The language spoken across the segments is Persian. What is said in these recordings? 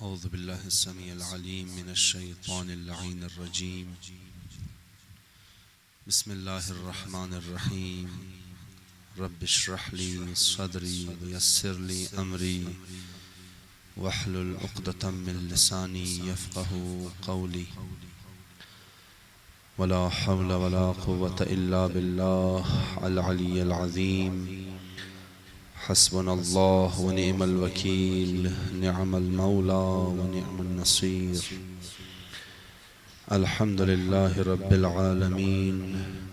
أعوذ بالله السميع العليم من الشيطان اللعين الرجيم. بسم الله الرحمن الرحيم. رب اشرح لي صدري ويسر لي أمري واحلل عقدة من لساني يفقه قولي. ولا حول ولا قوة إلا بالله العلي العظيم. حسبنا الله ونعم الوكيل، نعم المولى ونعم النصير. الحمد لله رب العالمين،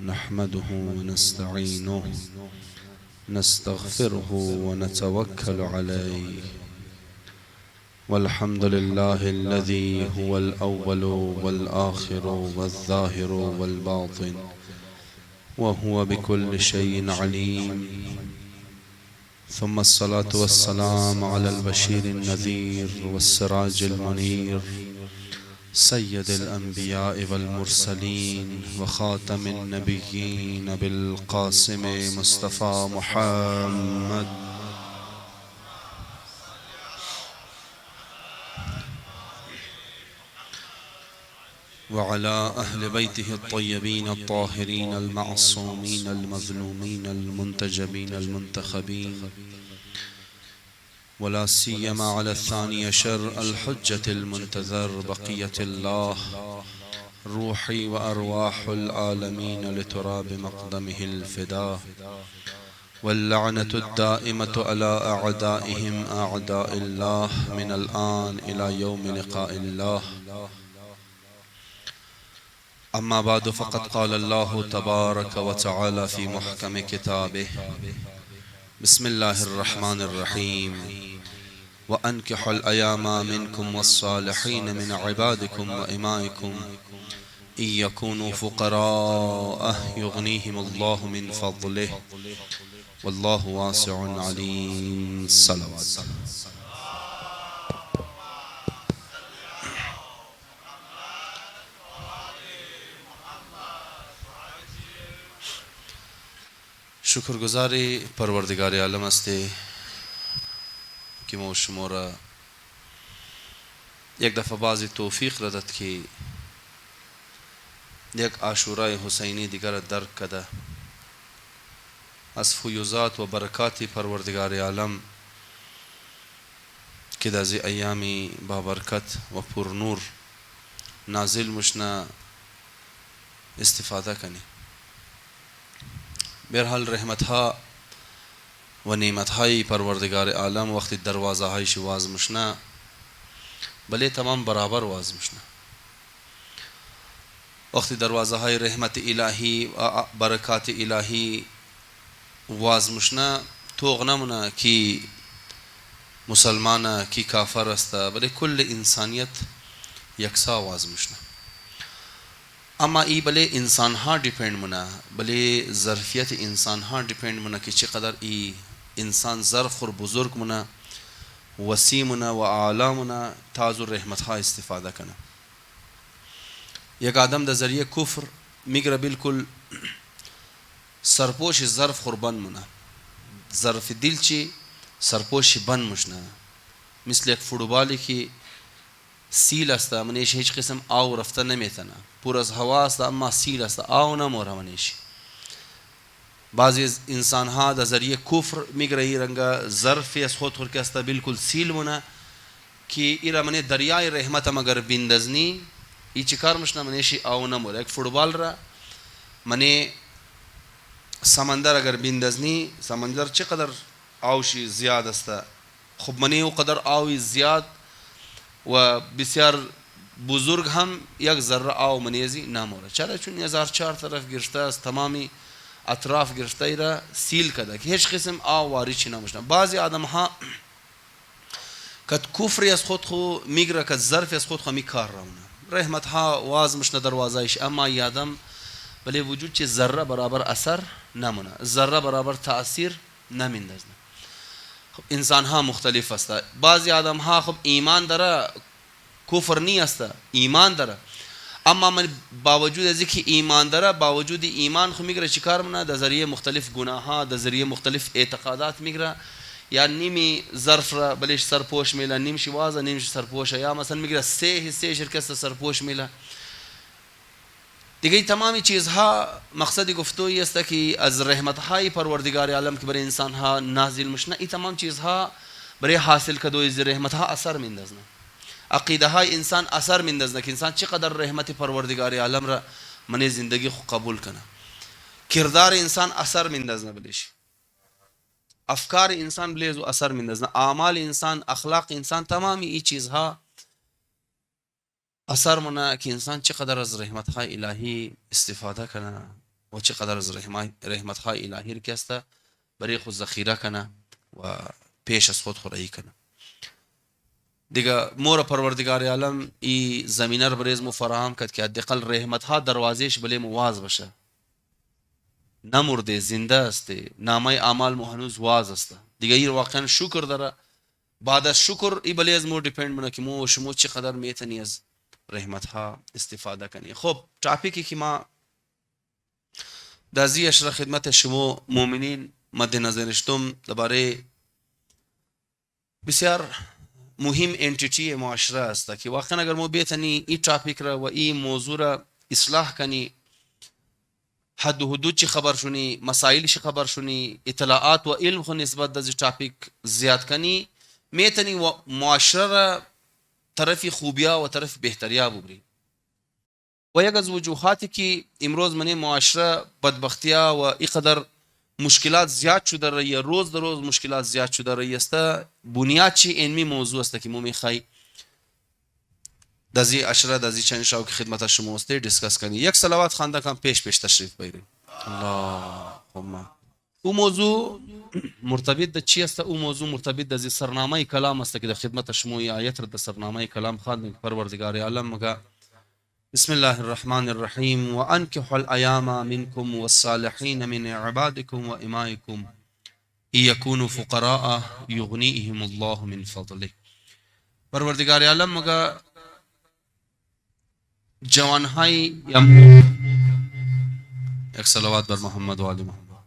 نحمده ونستعينه نستغفره ونتوكل عليه. والحمد لله الذي هو الأول والآخر والظاهر والباطن وهو بكل شيء عليم. ثم الصلاة والسلام على البشير النذير والسراج المنير، سيد الأنبياء والمرسلين وخاتم النبيين بالقاسم مصطفى محمد وعلى أهل بيته الطيبين الطاهرين المعصومين المظلومين المنتجبين المنتخبين، ولا سيما على الثاني عشر الحجة المنتظر بقية الله، روحي وأرواح العالمين لتراب مقدمه الفداء. واللعنة الدائمة على أعدائهم أعداء الله من الآن إلى يوم لقاء الله. أما بعد، فقد قال الله تبارك وتعالى في محكم كتابه: بسم الله الرحمن الرحيم. وأنكحوا الأيام منكم والصالحين من عبادكم وإمائكم إن يكونوا فقراء يغنيهم الله من فضله والله واسع عليم. صلوات. شکرگزاری پروردگار عالم هستی که ما شما را یک دفعه بازی توفیق داد که یک عاشورای حسینی دیگر درک کرده از فیوزات و برکات پروردگار عالم که در این ایامی بابرکت و پرنور نازل مشنا استفاده کنی. بهرحال رحمت ها و نعمت های پروردگار عالم وقتی دروازه هایش واز مشنا بله تمام برابر واز مشنا. وقتی دروازه های رحمت الهی و برکات الهی واز مشنا توغ نمونه کی مسلمانه کی کافر است، بله کل انسانیت یکسا واز مشنا. اما ای بله انسان ها ڈیپینڈ منا، بله ظرفیت انسان ها ڈیپینڈ منا که چقدر ای انسان ظرف و بزرگ منا وسیع منا و اعلی منا تاز و رحمت ها استفاده کنه. یک آدم در ذریعه کفر میگره بالکل سرپوش ظرف خوربان منا، ظرف دل چی سرپوش بن مشنا. مثل یک فوتبالی که سیل است، منیش هیچ قسم آو رفته نمیتونه، پر از هوا است اما سیل است، آو نموره منیش. بعضی انسان ها در ذریعه کفر میگره ای رنگا ظرفی از خود خورک است بالکل سیل مونه که ایرا منی دریای رحمت هم اگر بندزنی ای چیکار مشنا منیشی آو نموره. یک فوتبال را منی سمندر اگر بندزنی سمندر چقدر آوشی زیاد است، خب منی او قدر آوی زیاد و بسیار بزرگ هم یک ذره آو منیزی نموره. چرا؟ چون 1004 طرف گرفته است، تمامی اطراف گرفته ای را سیل کرده که هیچ قسم آو واری چی نموشنه. بعضی آدم ها کد کفری از خود خو میگره، کد ظرفی از خود خو میکار رونه، رحمت ها واز مشنه دروازهش، اما ای آدم بله وجود چه ذره برابر اثر نمونه، ذره برابر تأثیر نمیندازنه. خب انسان ها مختلف است. بعضی آدم ها خب ایمان داره کفر نی است، ایمان داره، اما من باوجود از اینکه ایمان داره باوجود ایمان خو میگره چیکار منه در ذریعه مختلف گناه ها در ذریعه مختلف اعتقادات میگره یا نیمی ظرف را بلش سرپوش میله، نیمش وازه نیمش سرپوشه، یا مثلا میگیره سه حصه شرکت سرپوش میله دیگه. تمامی چیزها مقصد گفتگویی است که از رحمتهای پروردگار عالم که برای انسانها نازل مشنه، این تمام چیزها برای حاصل کدوی از رحمتها اثر میندازن. عقیده های انسان اثر میندازن که انسان چقدر رحمت پروردگار عالم را من زندگی خود قبول کنه. کردار انسان اثر میندازن بلیش، افکار انسان بلیز و اثر میندازن، اعمال انسان، اخلاق انسان، تمامی این چیزها اثر منه که انسان چقدر از رحمت های الهی استفاده کنه و چقدر از رحمت های الهی که است برای خود ذخیره کنه و پیش از خود خورایی کنه. دیگه مور پروردگار عالم ای زمینه رو برای مو فراهم کرد که حداقل رحمت ها دروازهش بله مواز بشه، نمرده زنده است، نامه اعمال مو هنوز واز است. دیگه این واقعا شکر داره. بعد از شکر ای بله از مو دیپند منه که مو شما چقدر میتونی از رحمت ها استفاده کنی. خب ټاپیکی که ما در اشاره خدمت شما مؤمنین مد نظرشتم درباره بسیار مهم انتیتی معاشره است که واقعا اگر ما بتونی این ټاپیک را و این موضوع را اصلاح کنی، حد و حدود چی خبر شونی، مسائل چی خبر شونی، اطلاعات و علم خو نسبت در ټاپیک زیاد کنی، میتونی و معاشره را طرف خوبیا و طرف بهتریا ببری. و یک از وجوهاتی که امروز من معاشره بدبختیا و اینقدر مشکلات زیاد شده رایی، روز در روز مشکلات زیاد شده رایی است، بنیاد چی اینمی موضوع است که ما میخوای دزی اشره دزی چند شاو که خدمت شما است دیسکس کنی. یک صلوات خوانده کم پیش تشریف بیاریم. اللهم. او موضوع مرتبط د چی است؟ او موضوع مرتبط د سرنامه کلام است که در خدمت شما آیت را د سرنامه کلام خواندن پروردگار عالم مگه بسم الله الرحمن الرحيم وأنكحوا الأيام منكم والصالحين من عبادكم وإمائكم إن يكونوا فقراء يغنيهم الله من فضله. پروردگار عالم مگه جوانهای یک صلوات بر محمد و آل محمد.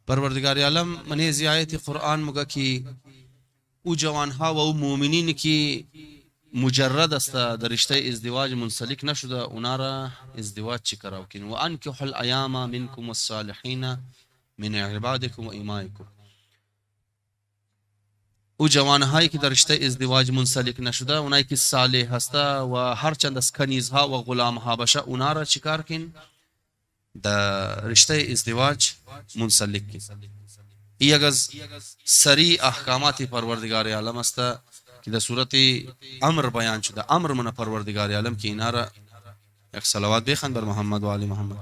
پروردگار عالم من زی آیت قرآن مگه که او جوانها و او مؤمنین که مجرد است در رشته ازدواج منسلک نشده اونا را ازدواج چی کراو کن. و انکحوا الایام منکم والصالحین من عبادکم و ایمائکم. او جوانهایی که در رشته ازدواج منسلک نشده، اونایی که صالح هسته و هر چند از کنیزها و غلامها باشه، اونا را چیکار کن؟ در رشته ازدواج منسلک کن. یک از سریع احکامات پروردگار عالم است که در صورت امر بیان شده. امر من پروردگار عالم که اینا را یک صلوات بخوان بر محمد و آل محمد.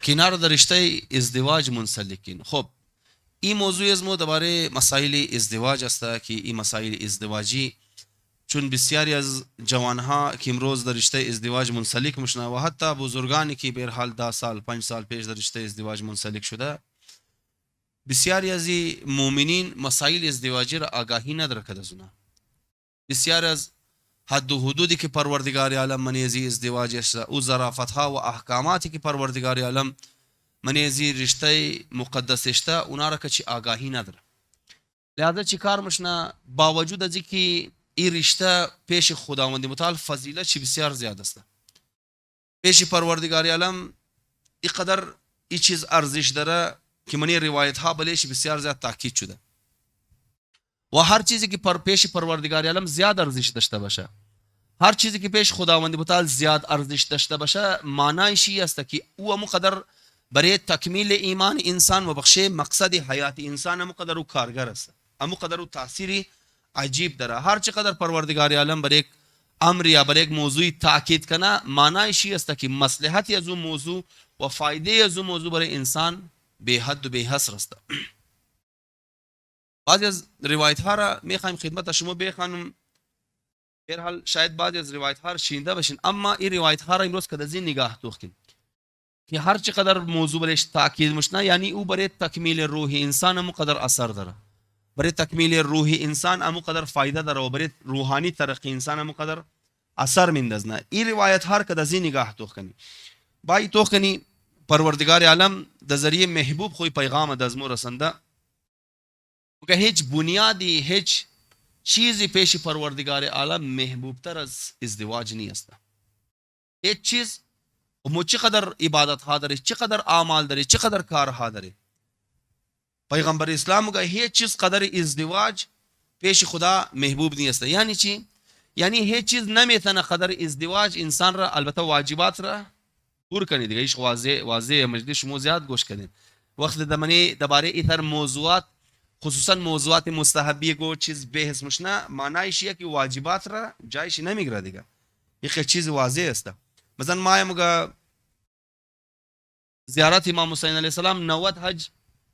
کنار در رشته ازدواج منسلکین. خب این موضوع از ما درباره مسائل ازدواج است که این مسائل ازدواجی چون بسیاری از جوانها که امروز در رشته ازدواج منسلک مشنه و حتی بزرگانی که به حال 10 سال 5 سال پیش در رشته ازدواج منسلک شده، بسیاری از مؤمنین مسائل ازدواجی را آگاهی ندارند از اونا. بسیار از حد و حدودی که پروردگار عالم منیزی ازدواج است او ظرافتها و احکاماتی که پروردگار عالم منیزی رشته مقدس است اونا را که آگاهی نداره. لذا چی کار مشنه باوجود از اینکه این رشته پیش خداوند متعال فضیلت چی بسیار زیاد است، پیش پروردگار عالم اینقدر این چیز ارزش داره که منی روایت ها بلیش بسیار زیاد تاکید شده و هر چیزی که پیش پروردگار عالم زیاد ارزش داشته باشه، هر چیزی که پیش خداوند متعال زیاد ارزش داشته باشه، معنیش این است که او مقدر برای تکمیل ایمان انسان و بخش مقصد حیات انسان مقدر او کارگر است، مقدر او تأثیری عجیب داره. هر چقدر پروردگار عالم برای یک امر یا برای یک موضوع تاکید کنه، معنیش این است که مصلحت از اون موضوع و فایده از اون موضوع برای انسان به حد و به حصر است. بعضی از روایت ها را میخوایم خدمت شما بخوانم. به هر حال شاید بعضی از روایت ها را شنیده باشین، اما این روایت ها را امروز کدازی نگاه دوختیم که هر چقدر موضوع برایش تاکید مشنه، یعنی او برای تکمیل روح انسان مقدر اثر داره، برای تکمیل روح انسان امو قدر فایده داره و برای روحانی ترقی انسان امو قدر اثر میندازن. این روایت هر که از این نگاه تو کنی بای تو کنی پروردگار عالم د ذریعه محبوب خوی پیغام د ازمو رسنده که هیچ بنیادی هیچ چیزی پیش پروردگار عالم محبوب تر از ازدواج نیست. هیچ چیز مو چقدر عبادت ها داره، چقدر اعمال داره، چقدر کارها داره، پیغمبر اسلام میگه هیچ چیز قدر ازدواج پیش خدا محبوب نیست. یعنی چی؟ یعنی هیچ چیز نمیتونه قدر ازدواج انسان را البته واجبات را پور کنی دیگه. ایش واضح مجلس شما زیاد گوش کنید وقت دمنی درباره ایتر موضوعات خصوصا موضوعات مستحبی گو چیز بحث مشنا معنیش که واجبات را جایش نمیگیره دیگه. یک چیز واضح است. مثلا ما میگه زیارت امام حسین علیه السلام 90 حج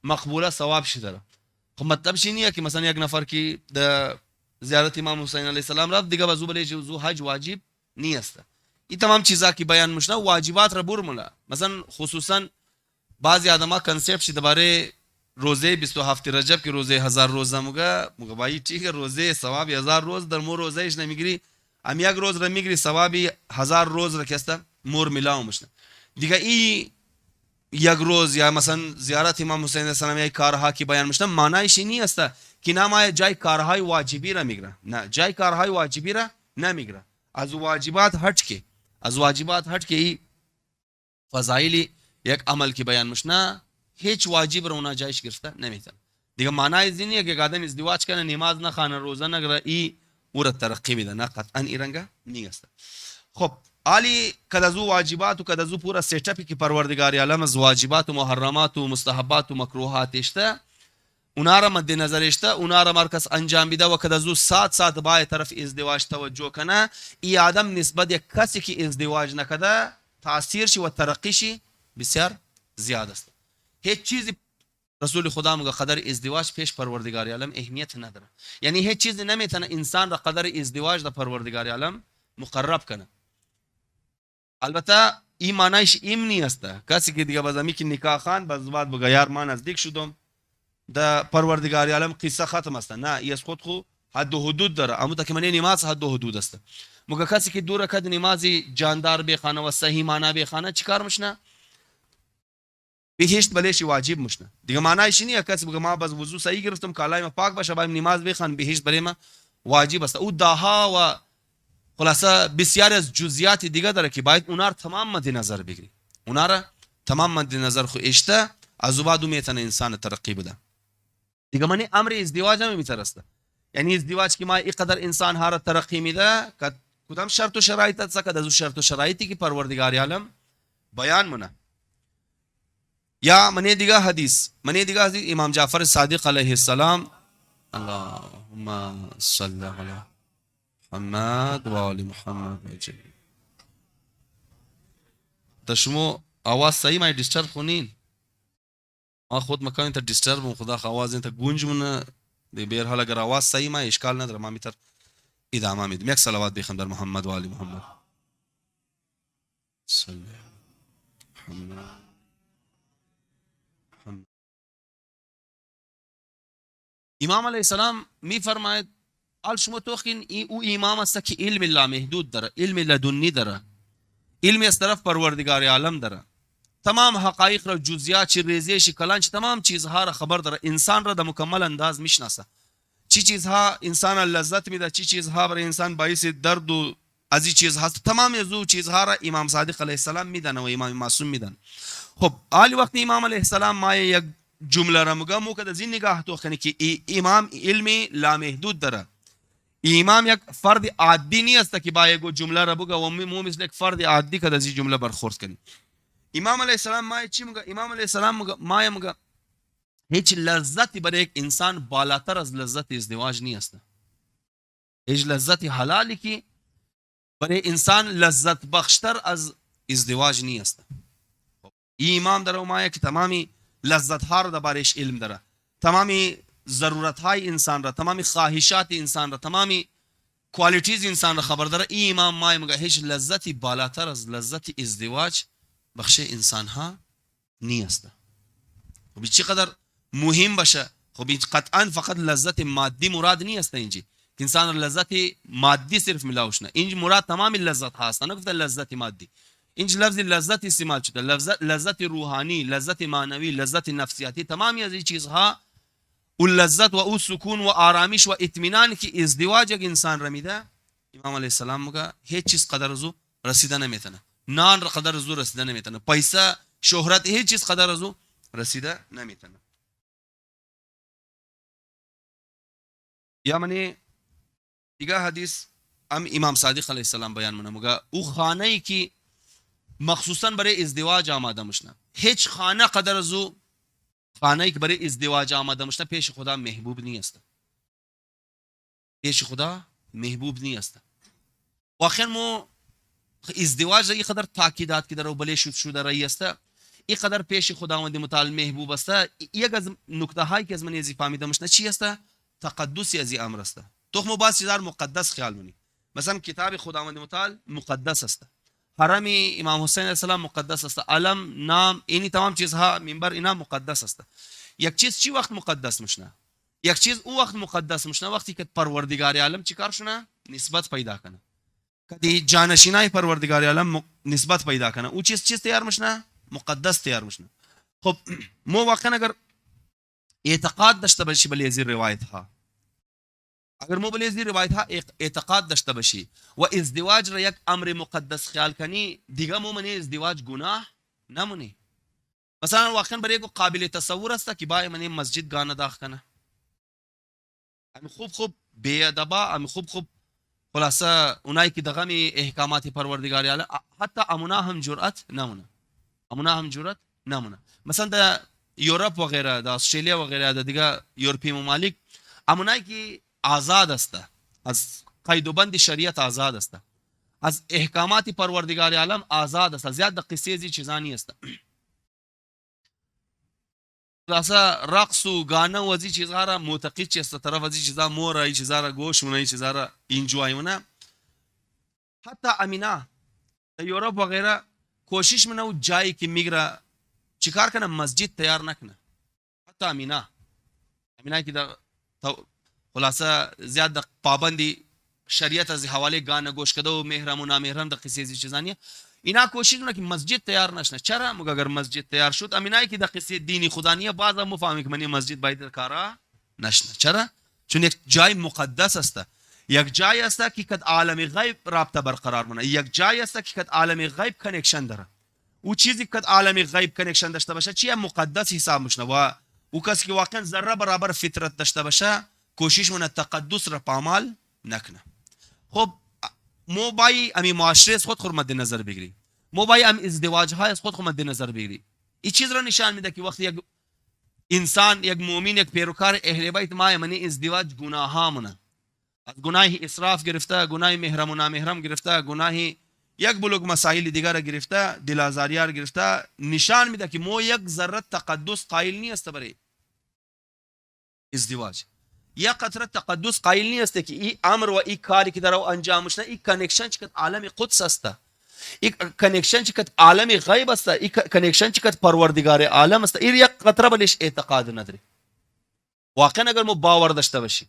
مقبوله ثواب شده. خب مطلب شی نیه که مثلا یک نفر که د زیارت امام حسین علیه السلام رفت دیگه وضو بله جو حج واجب نیست. این تمام چیزا که بیان مشنا واجبات را برملا. مثلا خصوصا بعضی آدما کنسپت شي درباره روزه 27 رجب که روزه 1000 روزه موگه بایی ٹھیک ہے روزه ثواب 1000 روز در مو روزه ايش نمیگیری ام یک روز را میگیری ثوابی 1000 روز را کسته مور میلاو مشنا دیگه. ای یک روز یا مثلا زیارت امام حسین علیه السلام یک کارها کی بیان مشنا معنیش این است که نام جای کارهای واجبی را میگیره. نه جای کارهای واجبی را نمیگیره. از واجبات هٹ کے فضائلی یک عمل کی بیان مشنا هیچ واجب را اونا جایش گرفته نمیتن دیگه. معنی از اینه که آدم ازدواج کنه نماز نه خانه روزه نگره ای اور ترقی میده نه قطعا ایرنگا نیست. خب علی کدازو واجبات و کدازو پورا سیٹ اپ کی پروردگار عالم از واجبات و محرمات و مستحبات و مکروهات اشته اونا را مد نظر اشته اونا را مرکز انجام بده و کدازو سات بای طرف ازدواج توجه کنه ای آدم نسبت یک کسی که ازدواج نکده تاثیر شي و ترقی شي بسیار زیاد است. هیچ چیزی رسول خدا میگه قدر ازدواج پیش پروردگار عالم اهمیت نداره. یعنی هیچ چیزی نمیتونه انسان را قدر ازدواج در پروردگار عالم مقرب کنه. البته این معنیش این نیست کسی که دیگه بازمی که نکاح خان باز بعد بگه یار من نزدیک شدم در پروردگار عالم قصه ختم است. نه این خود خو حد و حدود داره. اما تا که منی نماز حد و حدود است. مگه کسی که دو رکعت نمازی جاندار بخانه و صحیح معنی بخانه چیکار مشنه بهشت بلش واجب مشنه دیگه. معنیش اینه کسی بگه ما بس وضو صحیح گرفتم کالای ما پاک باشه باید نماز بخوان بهشت بله ما واجب است. او داها و خلاصه بسیار از جزئیات دیگه داره که باید اونا رو تمام مد نظر بگیری. اونا رو تمام مد نظر خو اشته از بعد میتونه انسان ترقی بده دیگه. من امر ازدواج هم میترسته. یعنی ازدواج که ما اینقدر انسان ها را ترقی میده کدام شرط و شرایط است که از شرط و شرایطی که پروردگار عالم بیان منه. یا منی دیگه حدیث امام جعفر صادق علیه السلام اللهم صل علی محمد و آل محمد. تشمو آواز صحیح ما دیسٹرب خونین ما خود مکان تا دیسٹرب خدا آواز انت گونج من دی بیر حال اگر آواز صحیح ما اشکال نداره ما میتر ادامه میدم. یک صلوات بخوان بر محمد و آل محمد صلی محمد. امام علیه السلام می فرماید آل شما توخین او امام است که علم لامحدود داره، علم لدنی داره، علم از طرف پروردگار عالم داره، تمام حقایق را جزئیات ریزش کلان تمام چیزها را خبر داره، انسان را در مکمل انداز میشناسه چی چیزها انسان لذت میده چی چیزها برای انسان باعث درد و از این چیزها تمام از او چیزها را امام صادق علیه السلام میدن و امام معصوم میدن. خب آل وقت امام علیه السلام ما یک جمله را میگم مو که از این نگاه تو کنی که امام علم لامحدود داره. امام یک فرد عادی نیست که با یک جمله را بگه و مو مثل یک فرد عادی که از این جمله برخورد کنی. امام علیه السلام ما چی میگه؟ امام علیه السلام ما میگه هیچ لذتی برای یک انسان بالاتر از لذت ازدواج نیست. هیچ لذت حلالی که برای انسان لذت بخشتر از ازدواج نیست. امام در اومایه که تمامی لذت ها را دربارش علم داره، تمامی ضرورت های انسان را، تمامی خواهشات انسان را، تمامی کوالیتیز انسان را خبر داره. این امام ما میگه هیچ لذتی بالاتر از لذت ازدواج بخش انسان ها نیست. خب چقدر مهم باشه. خب قطعا فقط لذت مادی مراد نیست اینجی که انسان لذت مادی صرف ملاوش نه. اینج مراد تمام لذت هست، نه گفتن لذت مادی. اینج لفظ لذت استعمال شده، لذت روحانی، لذت معنوی، لذت نفسیاتی، تمامی از این چیزها و لذت و او سکون و آرامش و اطمینان که ازدواج یک انسان را میده، امام علیه السلام میگه هیچ چیز قدر از او رسیدن نمیتونه. نان قدر از او رسیدن نمیتونه، پیسه، شهرت، هیچ چیز قدر از او رسیده نمیتونه. یا منی دیگه حدیث امام صادق علیه السلام بیان میگه او خانه ای که مخصوصا برای ازدواج آماده مشنه، هیچ خانه قدر از او خانه ای که برای ازدواج آماده مشنه پیش خدا محبوب نیست، پیش خدا محبوب نیست. واقعا مو ازدواج این قدر تاکیدات که در او بله شده رایی است، این قدر پیش خداوند متعال محبوب است. یک از نکته هایی که از من ازی فهمیده مشنه چی است؟ تقدسی از این امر است. تو مو باز چیزار مقدس خیال منی، مثلا کتاب خداوند متعال مقدس است، حرم امام حسین علیه السلام مقدس است، علم، نام، اینی تمام چیزها، منبر، اینا مقدس است. یک چیز چی وقت مقدس مشنه؟ یک چیز او وقت مقدس مشنه وقتی که پروردگار عالم چی کار شونه؟ نسبت پیدا کنه. کدی جانشینای پروردگار عالم نسبت پیدا کنه، او چیز تیار مشنه؟ مقدس تیار مشنه. خب مو واقعا اگر اعتقاد داشته باشی به هذه روایت ها، اگر مو به هذه روایت ها اعتقاد داشته باشی و ازدواج را یک امر مقدس خیال کنی، دیگه مو منی ازدواج گناه نمونی. مثلا واقعا برای قابل تصور است که با منی مسجد گانه داخل کنه، ام خوب بی ادبا، ام خوب خلاصه اونایی که دغمی احکامات پروردگار علی حتی امونا هم جرأت نمونه، امونا هم جرأت نمونه. مثلا د یورپ و غیره، د استرالیا و غیره، د دیگه یورپی ممالک امونایی که آزاد است، از قید و بند شریعت آزاد است، از احکامات پروردگار عالم آزاد است، زیاد د قصې زی چیزانی است. خلاصه رقص و گانه و زی چیزها را معتقد چی است، طرف از چیزا مور ای چیزا را گوش مونای چیزا را انجوای مونه. حتی امینا د یورپ و غیره کوشش منو جایی که میگره چیکار کنه مسجد تیار نکنه. حتی امینا که د خلاصه زیاد د پابندی شریعت از حواله گانه گوش کده و محرم و نامحرم د قصې زی چیزانی اینا کوشش کنه که مسجد تیار نشنه. چرا؟ مگه اگر مسجد تیار شد امینایی که د قصې دینی خدانیه بعضا مفهمی که منی مسجد باید کارا نشنه. چرا؟ چون یک جای مقدس است، یک جای است که کد عالم غیب رابطه برقرار مونه، یک جای است که کد عالم غیب کنکشن داره. او چیزی که کد عالم غیب کنکشن داشته باشه چیه؟ مقدس حساب میشنه. و او کسی که واقعا ذره برابر فطرت داشته باشه کوشش مونه تقدس را پامال نکنه. خب مو بای امی معاشره از خود مد نظر بگیری، مو بای ام ازدواج های از خود مد نظر بگیری. این چیز را نشان میده که وقتی یک انسان، یک مؤمن، یک پیروکار اهل بیت ما منی ازدواج گناه ها مونه، از گناه اسراف گرفته، گناه محرم و نامحرم گرفته، گناه یک بلوک مسائل دیگر گرفته، دل آزاریار گرفته، نشان میده که مو یک ذره تقدس قائل نیست برای ازدواج. یا قطره تقدس قائل نیست که این امر و این کاری که در او انجام میشه این کانکشن چقدر عالم قدس است، این کانکشن چقدر عالم غیب است، این کانکشن چقدر پروردگار عالم است. این یک قطره بلش اعتقاد نداری. واقعا اگر مو باور داشته باشی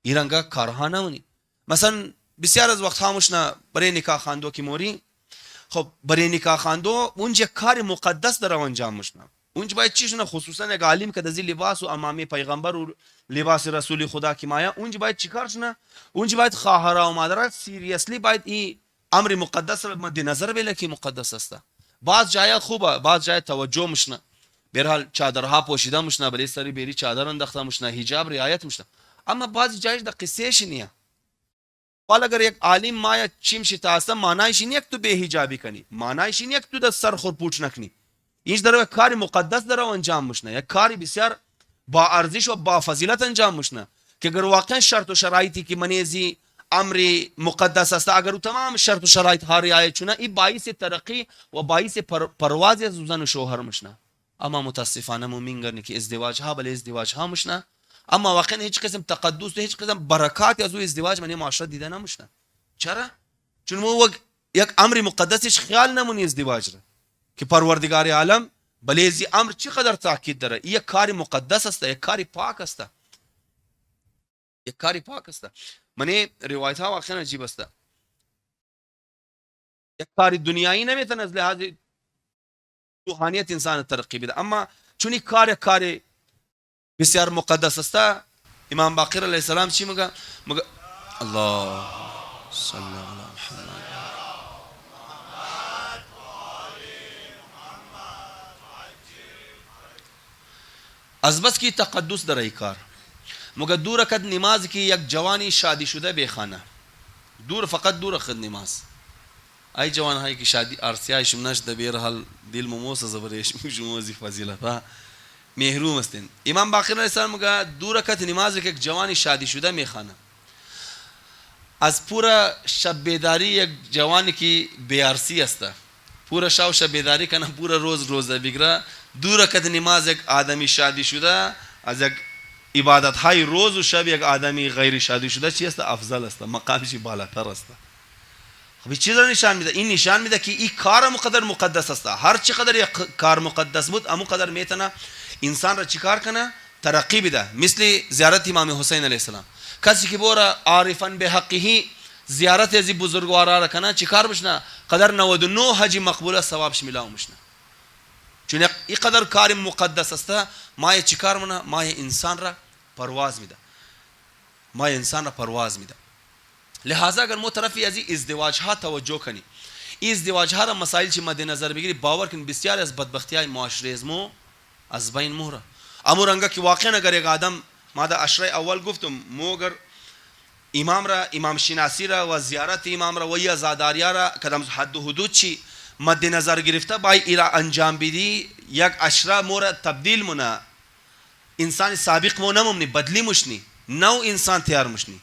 ایرانگا کارها نمونی. مثلا بسیار از وقت خاموشنا برای نکاح خواندو کی موری، خب برای نکاح خواندو اونجا کار مقدس در انجام میشه. اونج باید چیز نه، خصوصا یک عالم که دزی لباس و امامه پیغمبر و لباس رسول خدا کی مایا اونج باید چیکار شنه، اونج باید خواهر و مادر سیریسلی باید این امر مقدس را مد نظر بله که مقدس است. بعض جای خوبه، بعض جای توجه مشنه، به هر حال چادرها پوشیده مشنه، بلی سری بری چادر انداخته مشنه، حجاب رعایت مشنه. اما بعض جایش د قصهش نیه. حالا اگر یک عالم مایا چیم شتا است معنایش نیه که تو به حجابی کنی، معنایش نیه که تو د سر خور پوچ نکنی. اینج در یک کاری مقدس در انجام مشنه، یک کاری بسیار با ارزش و با فضیلت انجام مشنه که اگر واقعا شرط و شرایطی که منیزی امر مقدس است، اگر تمام شرط و شرایط ها رعایت شونه این باعث ترقی و باعث پرواز از زن و شوهر مشنه. اما متاسفانه مومین که ازدواج ها بله ازدواج ها مشنه، اما واقعا هیچ قسم تقدس و هیچ قسم برکات از او ازدواج منی معاشره دیده نمشنه. چرا؟ چون مو یک امر مقدسش خیال نمونی ازدواج را که پروردگار عالم بلیزی امر چقدر تاکید داره. یک کاری مقدس است، یک کاری پاک است. یک کاری پاک است. من روایت ها واقعا عجیب است. یک کاری دنیایی نمیتونه از لحاظ روحانیت انسان ترقی بده، اما چون یک کار بسیار مقدس است. امام باقر علیه السلام چی میگه؟ الله صلی علی محمد. از بس کی تقدس در ای کار مگر دو رکعت نماز کی یک جوانی شادی شده به خانه دور، فقط دو رکعت نماز. ای جوان هایی که شادی ارسیایش نشده به هر حال دل مموس زبرش میشوموزی فضیلت ها محروم استن. امام باقر علیه السلام میگه دو رکعت نماز که یک جوانی شادی شده میخوانه، از پورا شب بیداری یک جوانی که بیارسی است، پورا شب بیداری کنه، پورا روز روزه بگیره، دو رکعت نماز یک آدمی شادی شده از یک عبادت های روز و شب یک آدمی غیر شادی شده چی است؟ افضل است، مقامش بالاتر است. خب چیز را نشان میده، این نشان میده که این کار مقدر مقدس است. هر چقدر یک کار مقدس بود امو قدر میتونه انسان را چیکار کنه؟ ترقی بده. مثل زیارت امام حسین علیه السلام، کسی که بوره عارفا به حقه زیارت از بزرگوارا را کنه چیکار بشنه؟ قدر 99 حج مقبوله ثوابش میلاو میشنه. چون این قدر کار مقدس است، ما چیکار منه؟ ما انسان را پرواز میده، ما انسان را پرواز میده. لہذا اگر مو طرفی از ازدواج ها توجه کنی، این ازدواج ها را مسائل چی مد نظر بگیری، باور کن بسیار از بدبختی های معاشره ازمو از بین موره. امو رنگا که واقعا اگر یک آدم، ما در اشرای اول گفتم، مو اگر امام را، امام شناسی را و زیارت امام را و یا زاداریا را کدام حد و حدود چی مد نظر گرفته بای ایرا انجام بدی، یک اشرا مو تبدیل مونه انسان سابق مو نمومنی بدلی مشنی، نو انسان تیار مشنی.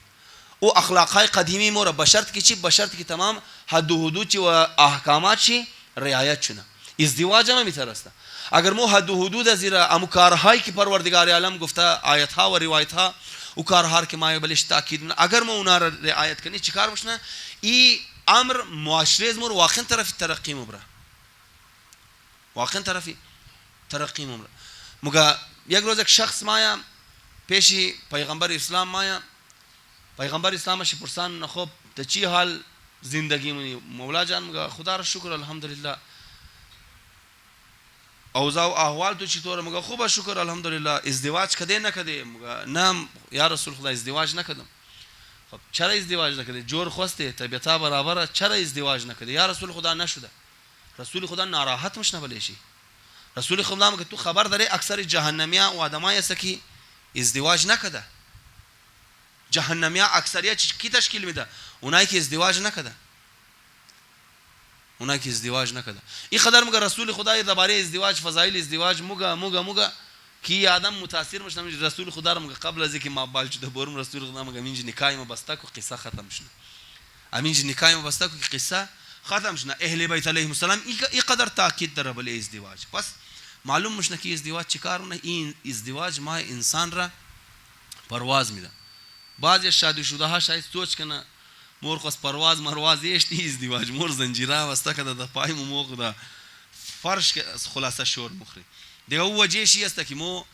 او اخلاق های قدیمی مو بشرط کی چی؟ بشرط کی تمام حد و حدود چی و احکامات چی رعایت شونه. ازدواج هم میترسته. اگر مو حد و حدود زیرا امو کارهایی که پروردگار عالم گفته آیت ها و روایت ها او کارها که ما بلش تاکید، اگر ما اونا را رعایت کنی چیکار میشنه؟ این امر معاشره مو واقعا طرف ترقی مبره، واقعا طرفی ترقی مبره. مگه یک روز یک شخص مایا پیشی پیغمبر اسلام مایا، پیغمبر اسلامش پرسان خب تا چی حال زندگی منی؟ مولا جان مگه خدا را شکر الحمدلله. اوضاع و احوال تو چطوره؟ مگه خوبه شکر الحمدلله. ازدواج کده نکده؟ مگه نه یا رسول خدا ازدواج نکدم. خب چرا ازدواج نکده؟ جور خواسته طبیعتا برابره، چرا ازدواج نکده؟ یا رسول خدا نشده. رسول خدا ناراحت مش نبلیشی. رسول خدا میگه تو خبر داری اکثر جهنمیا و آدمای است که ازدواج نکده. جهنمیا اکثریت کی تشکیل میده؟ اونایی که ازدواج نکده، اونایی که ازدواج نکده. این قدر میگه رسول خدا درباره ازدواج، فضایل ازدواج موگه کی آدم متاثر مش نمیشه. رسول خدا میگه قبل از اینکه ما بالچ ده برم، رسول خدا میگه اینج نکای ما بسته کو قصه ختم شنه، امینج نکای ما بسته کو قصه ختم شنه. اهل بیت علیهم السلام این قدر تاکید در بل ازدواج. پس معلوم مش کی ازدواج چیکارونه؟ این ازدواج ما انسان را پرواز میده. بعضی شادی شده ها شاید سوچ کنه مور خواست پرواز مرواز ایشتی ازدواج مور زنجیره وسته کده در پای موقع ده فرش که خلاصه شور مخری دیگه. او وجه شی است که مو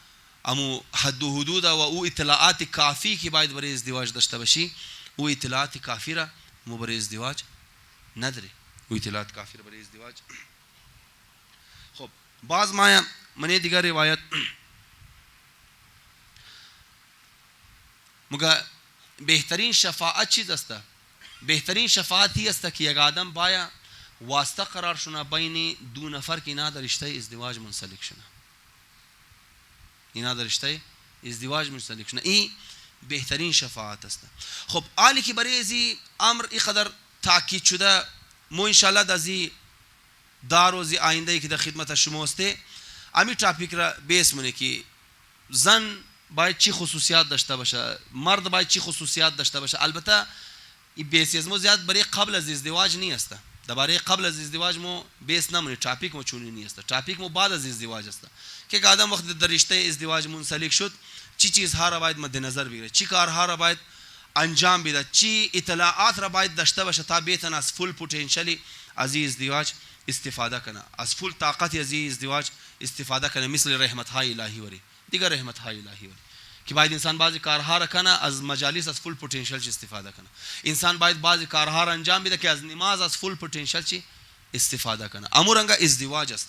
امو حد و حدود و او اطلاعات کافی که باید برای ازدواج داشته باشی، او اطلاعات کافی را مو برای ازدواج نداری، او اطلاعات کافی را برای ازدواج. خب باز ما منی دیگر روایت مگه بهترین شفاعت چیز است؟ بهترین شفاعتی است که یک آدم باید واسطه قرار شونه بین دو نفر که اینا در رشته ازدواج منسلک شونه، اینا در رشته ازدواج منسلک شونه. این بهترین شفاعت است. خب حالی که برای ازی امر این قدر تاکید شده، مو انشاءالله در ازی دار و زی آینده که در خدمت شما هسته امی تاپیک را بیس منه که زن باید چی خصوصیات داشته باشه، مرد باید چی خصوصیات داشته باشه. البته این بیس از مو زیاد برای قبل از ازدواج نیست. درباره قبل از ازدواج مو بیس نمونه، تاپیک مو چونی نیست. تاپیک مو بعد از ازدواج است که آدم وقت در رشته ازدواج منسلک شد چی چیزها را باید مد نظر بگیره، چی کارها را باید انجام بده، چی اطلاعات را باید داشته باشه تا بتونه از فول پتانسیل از ازدواج استفاده کنه، از فول طاقت از ازدواج استفاده کنه. مثل رحمت های الهی وری دیگر رحمت های الهی وری که باید انسان بعضی کارها را کنه از مجالس از فول پتانسیل چی استفاده کنه. انسان باید بعضی کارها را انجام بده که از نماز از فول پتانسیل چی استفاده کنه. امورنگا ازدواج است.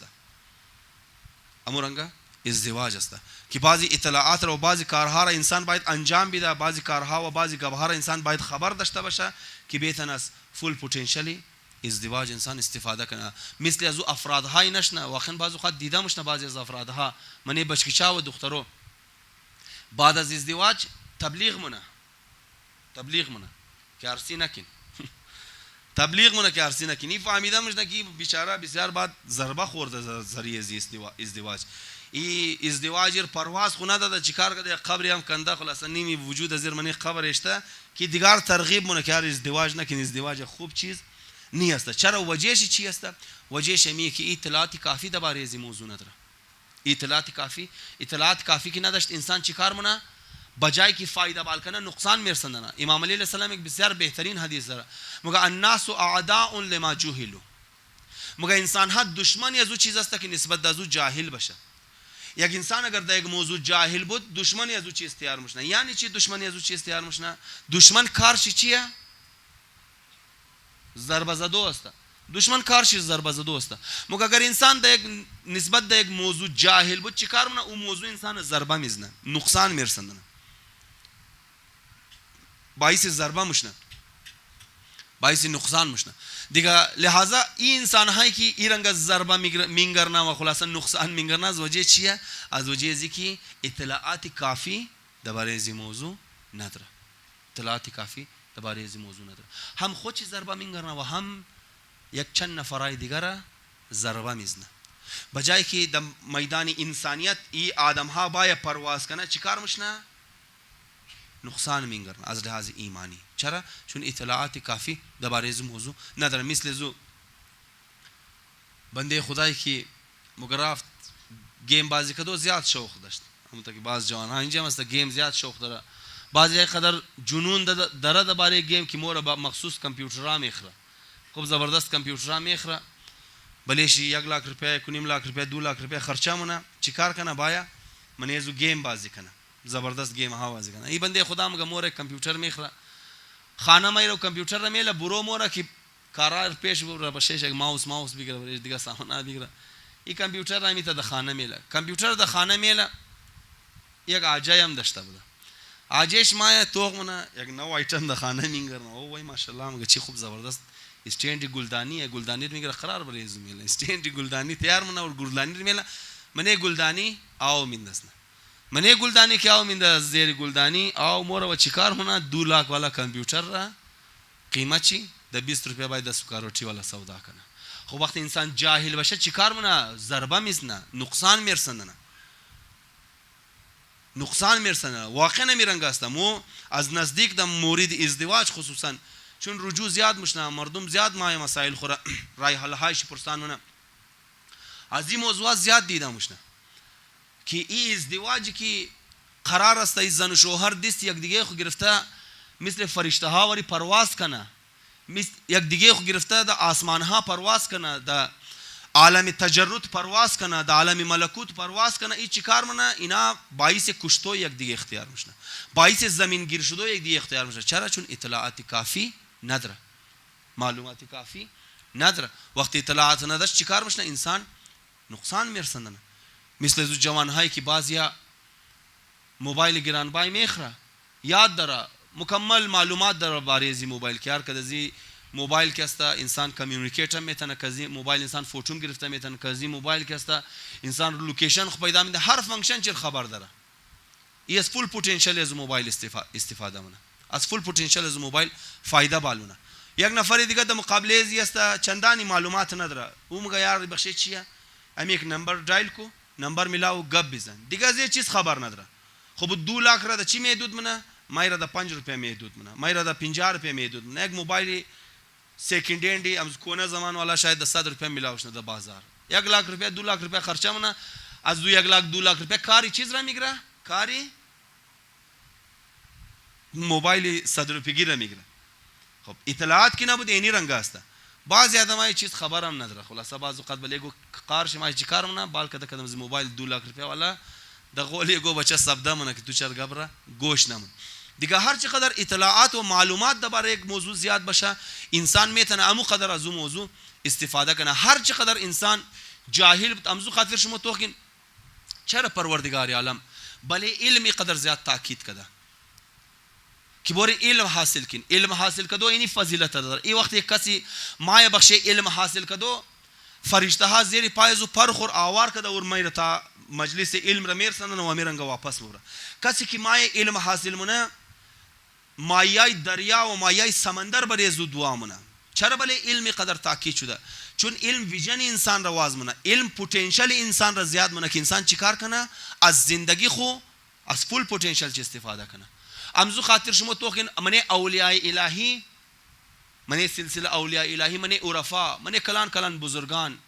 امورنگا ازدواج است که بعضی اطلاعات و بعضی کارها را انسان باید انجام بده، بعضی کارها و بعضی گپها را انسان باید خبر داشته باشه که بهتن از فول پتانسیل ازدواج انسان استفاده کنه. مثل از افرادهای نشنه واقعا بعضی وقت دیده مشنه بعضی از افرادها منی بچکچا و دخترو بعد از ازدواج تبلیغ منه که عرصی نکن تبلیغ منه که عرصی نکن. این فهمیده مشنه که بیچاره بسیار بعد ضربه خورده ذریعه ازدواج. ای ازدواج پرواز خونه داده چیکار کرده قبری هم کنده خلاص نیمی وجود از منی قبر اشته که دیگر ترغیب منه که ازدواج نکن. ازدواج خوب چیز نیست. چرا؟ وجهش چی است؟ وجهش میگه که اطلاعات کافی درباره این موضوع نداره. اطلاعات کافی که نداشت انسان چیکار منه بجای که فایده بال کنه نقصان میرسندنه. امام علی علیه السلام یک بسیار بهترین حدیث داره میگه الناس اعداء لما جهلوا. میگه انسان ها دشمنی از اون چیز است که نسبت به او جاهل باشه. یک انسان اگر در یک موضوع جاهل بود دشمنی از اون چیز تیار میشنه. یعنی چی دشمنی از اون چیز تیار میشنه؟ دشمن کارش چیه؟ ضربه زده است. دشمن کارش ضربه زده است. مگر اگر انسان در یک نسبت در یک موضوع جاهل بود چیکار میکنه؟ اون موضوع انسان ضربه میزنه، نقصان میرسونه، باعث ضربه میشنه، باعث نقصان میشنه دیگه. لہذا این انسان هایی که این رنگ ضربه میگرنه و خلاصا نقصان میگرنه از وجه چیه؟ از وجه ازی که اطلاعات کافی درباره این موضوع نداره. اطلاعات کافی درباره این موضوع نداره. هم خودش ضربه میگرنه و هم یک چند نفرای دیگر ضربه میزنه. بجای که در میدان انسانیت ای آدم ها باید پرواز کنه چیکار میشنه؟ نقصان میگرنه از لحاظ ایمانی. چرا؟ چون اطلاعات کافی درباره این موضوع نداره. مثل زو بنده خدایی که مگرفت گیم بازی کدو زیاد شوق داشت. همونطور که بعض جوان ها اینجا مثلا گیم زیاد شوق داره. بعضی قدر جنون داره درباره گیم که مورا با مخصوص کامپیوترها میخره. خوب زبردست کامپیوترها میخره. بلیش 1 लाख रुपये 1.5 लाख रुपये 2 लाख रुपये خرچه مونه چیکار کنه؟ باید منی زو گیم بازی کنه، زبردست گیم ها بازی کنه. این بنده خدا مگه مور کامپیوتر میخره خانه میره کامپیوتر را میله برو مورا که قرار پیش بره بشش ماوس بگیره دیگه سامان بگیره. این کامپیوتر را میته در خانه میله. کامپیوتر در خانه میله یک عجای هم داشته بوده. عجایش ما توغ منه یک نو آیتم در خانه میگرنه. او وای ماشاءالله مگه چی خوب زبردست استند گلدانی میگیره قرار بره از میله. استند گلدانی تیار منه و گلدانی میله منه گلدانی آو میندسنه. منه گلدانی که آو مینده زیر گلدانی آو مورا و چیکار منه 2 लाख والا کامپیوتر را قیمت چی؟ در 20 रुपये باید سکر روٹی والا سودا کنه. خب وقتی انسان جاهل باشه چیکار منه؟ ضربه میزنه، نقصان میرسنه. واقعا نمیرنگه است. مو از نزدیک در مورد ازدواج خصوصا چون رجوع زیاد مشنه مردم زیاد مای مسائل خورا رای حل هایش پرسان منه از این موضوعات زیاد دیده مشنه که این ازدواجی که قرار است این زن و شوهر دست یک دیگه خو گرفته مثل فرشته ها وری پرواز کنه، یک دیگه خو گرفته در آسمان ها پرواز کنه، در عالم تجرد پرواز کنه، در عالم ملکوت پرواز کنه. این چیکار منه؟ اینا باعث کشتو یک دیگه اختیار میشنه، باعث زمین گیر شدو یک دیگه اختیار میشنه. چرا؟ چون اطلاعات کافی نداره، معلومات کافی نداره. وقتی اطلاعات نداشت چیکار میشنه؟ انسان نقصان میرسندنه. مثل از جوان هایی که بعضیا موبایل گرانبای میخره یاد داره مکمل معلومات داره باره از موبایل که هر کدی موبایل که است انسان کمیونیکیت هم میتونه کزی موبایل انسان فوتون گرفته میتونه کزی موبایل که است انسان لوکیشن خو پیدا میده هر فانکشن چه خبر داره. ای از فول پتانسیل از موبایل استفاده منه، از فول پتانسیل از موبایل فایده بالونه. یک نفر دیگه در مقابله ازی است چندانی معلومات نداره. او میگه یار بخشی چیه؟ امی یک نمبر دایل کو نمبر میلاو گپ بزن دیگه از چیز خبر نداره. خب 2 लाख را چی میدود منه؟ مایرا دا 5 रुपये میدود منه، مایرا دا 50 रुपये میدود منه. یک موبایل سیکنڈ ہینڈ از کونا زمان والا شاید 100 रुपये میلاوش نه در بازار. 1 लाख रुपये 2 लाख रुपये خرچه منه از 1 लाख 2 लाख रुपये کاری چیز را میگیره، کاری موبایل 100 रुपये گیره میگیره. خب اطلاعات کی نبود اینی رنگ است. بعضی آدمای چیز خبر هم نداره. خلاصه بعض وقت بلگو قارش ما چیکار منه بال کده کدم از موبایل 2 लाख रुपये والا د قول گو بچه سبده منه که تو چرگبره گوش نمون. دیگه هر چقدر اطلاعات و معلومات درباره یک موضوع زیاد باشه انسان میتونه امو قدر از اون موضوع استفاده کنه. هر چقدر انسان جاهل امزو خاطر شما توخین چرا پروردگار عالم بله علمی قدر زیاد تاکید کده که بوری علم حاصل کن. علم حاصل کدو اینی فضیلت داره. این وقت یک کسی مایه بخشه علم حاصل کدو فرشته ها زیر پایزو پرخور آوار کده اور میره تا مجلس علم را میرسنن و میرنگ واپس موره. کسی که مایه علم حاصل مونه مایه دریا و مایه سمندر بره زو دعا مونه. چرا بله علم قدر تاکید شده؟ چون علم ویژن انسان را واز مونه، علم پوتنشل انسان را زیاد مونه که انسان چیکار کنه از زندگی خو از فول پوتنشل چه استفاده کنه. امزو خاطر شما توخین من اولیاء الهی، من سلسله اولیاء الهی، من عرفا، من کلان کلان بزرگان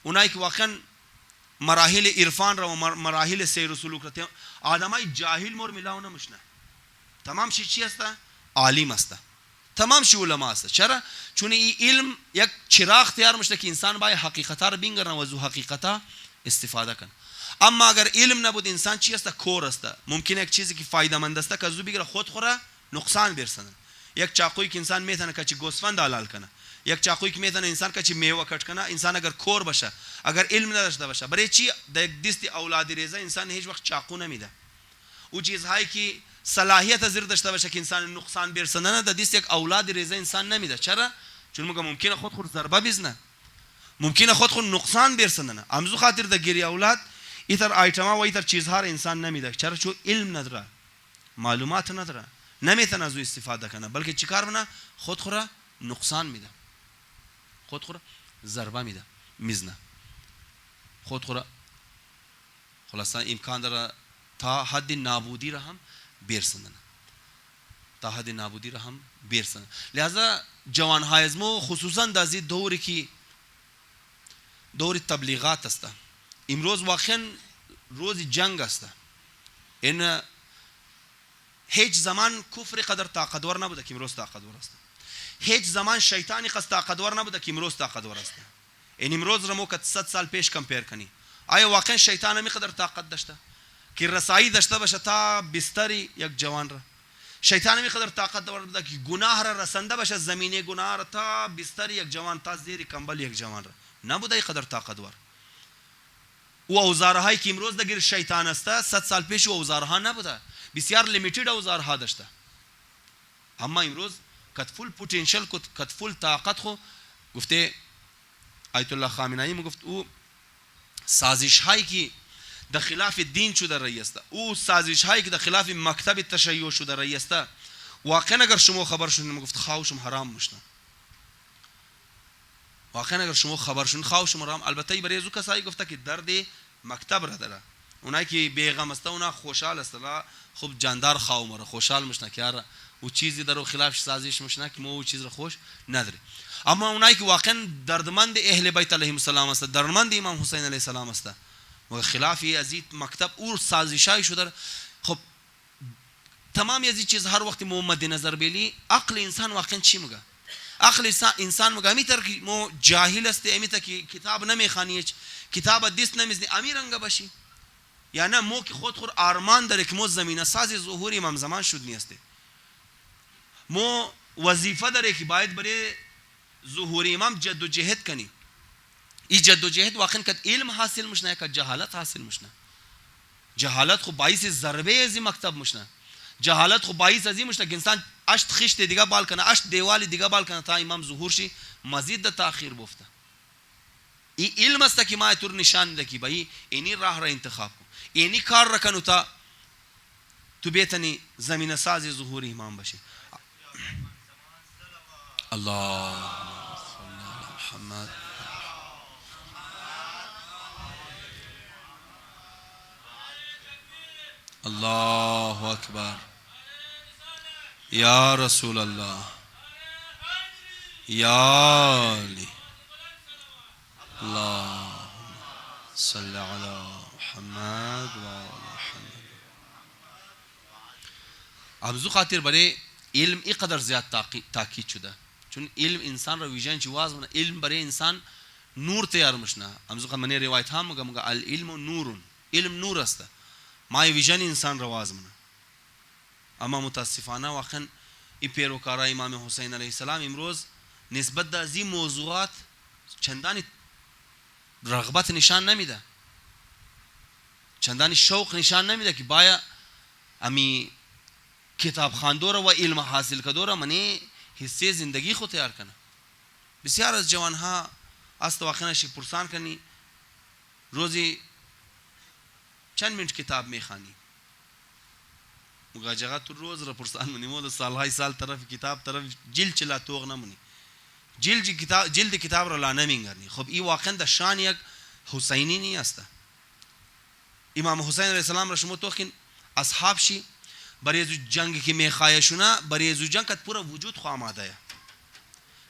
اونایی که واقعا مراحل عرفان را و مراحل سیر و سلوک را آدمای جاهل مور ملاو نمشنه. تمام شی چی است؟ عالم است. تمام شی علما است. چرا؟ چون این علم یک چراغ تیار میشه که انسان باید حقیقتا را بینگرن و از حقیقتا استفاده کنه. اما اگر علم نبود انسان چی است؟ کور است. ممکنه یک چیزی که فایده مند است که زو بگیره خود خوره نقصان برسونه. یک چاقویی که انسان میتونه که گوسفند حلال کنه، یک چاقویی که میتونه انسان که میوه کٹ کنه، انسان اگر کور باشه اگر علم نداشته باشه برای چی در یک دست اولاد ریزه انسان هیچ وقت چاقو نمیده. او چیزهایی که صلاحیت زیر داشته باشه که انسان نقصان برسونه نه در دست یک اولاد ریزه انسان نمیده. چرا؟ چون ممکنه خود خود ضربه بزنه، ممکنه خود خود نقصان برسونه. امزو خاطر در گیری اولاد ایتر آیتما و ایتر چیزها انسان نمیده. چرا؟ چون علم نداره، معلومات نداره، نمیتونه از او استفاده کنه، بلکه چیکار کنه خود خود نقصان میده، خود خود ضربه میده، میزنه، خود خود خلاصا امکان داره تا حد نابودی را هم برسونن، تا حد نابودی را هم برسونن. لہذا جوان های از ما خصوصا در این دوری که دور تبلیغات است، امروز واقعا روز جنگ است. این هیچ زمان کفر قدر طاقتور نبوده که امروز طاقتور است. هیچ زمان شیطانی قدر طاقتور نبوده که امروز طاقتور است. این امروز را مو که 100 سال پیش کمپیر کنی آیا واقعا شیطان همی قدر طاقت داشته که رسایی داشته باشه تا بستری یک جوان را؟ شیطان همی قدر طاقت داشته که گناه را رسنده باشه زمینه گناه را تا بستری یک جوان، تا زیر کمبل یک جوان را نبوده ای قدر طاقتور. او اوزارهایی که امروز در گیر شیطان است 100 سال پیش او اوزارها نبوده، بسیار لیمیتد اوزارها داشته. اما امروز کد فول پوتنشل کد فول طاقت خو گفته آیت الله خامنه‌ای میگفت او سازش هایی که در خلاف دین شده رئی است، او سازش هایی که در خلاف مکتب تشیع شده رئی است، واقعا اگر شما خبر شدین میگفت خواهشم حرام میشنه. واقعا اگر شما خبر شدین خواهشم حرام. البته برای زو کسایی گفته که درد مکتب را داره، اونایی که بیغم است اونا خوشحال است، خوب جاندار خواهم مره خوشحال میشنه که یار او چیزی در خلاف سازش میشنه که ما او چیز را خوش نداره. اما اونایی که واقعا دردمند اهل بیت علیهم السلام است، دردمند امام حسین علیه السلام است و خلاف ازید مکتب اور سازشای شده، خب تمام ازید چیز هر وقت مد نظر بیلی عقل انسان واقعا چی میگه؟ عقل انسان میگه امیتر که مو جاهل است، امیتر که کتاب نمیخوانی، کتاب دست نمیزنی، امیرنگا باشی یا نه مو که خود آرمان داره که مو زمینه ساز ظهور امام زمان شد نیسته، مو وظیفه داره که باید برای ظهور امام جد و جهد کنی. این جد و جهد واقعا که علم حاصل مشنه که جهالت حاصل مشنه. جهالت خو باعث ضربه از این مکتب مشنه، جهالت خو باعث از این مشنه که انسان اشت خشت دیگه بال کنه، اشت دیوالی دیگه بال کنه تا امام ظهور شی، مزید تاخیر بفته. این علم است که ما تور نشان ده که بایی اینی راه را انتخاب کن، اینی کار را کنو تا تو بیتنی زمین ساز ظهور امام بشی. الله محمد الله اکبر یا رسول الله یا علی اللهم صل علی محمد و آل محمد. امزو خاطر برای علم اینقدر زیاد تاکید شده، چون علم انسان را ویژن جواز منه. علم برای انسان نور تیار مشنه. امزو خاطر من روایت ها مگه العلم نورون، علم نور است. ما ویژن انسان رواز منه. اما متاسفانه واقعا این پیروکارای امام حسین علیه السلام امروز نسبت به از این موضوعات چندانی رغبت نشان نمیده، چندانی شوق نشان نمیده که باید امی کتاب خواندوره و علم حاصل کدوره منی حصه زندگی خود تیار کنه. بسیار از جوانها است واقعا شی پرسان کنی روزی چند منٹ کتاب میخوانی؟ مگاجغا تو روز را پرسان منی مود سالهای سال طرف کتاب طرف جلد چلا توغ نمونی جلد کتاب را لا نمینگرنی. خب این واقعا در شان یک حسینی نی است. امام حسین علیه السلام را شما توخین اصحاب شی برای جنگ که میخایشونه برای جنگ کت پورا وجود خو آماده ہے،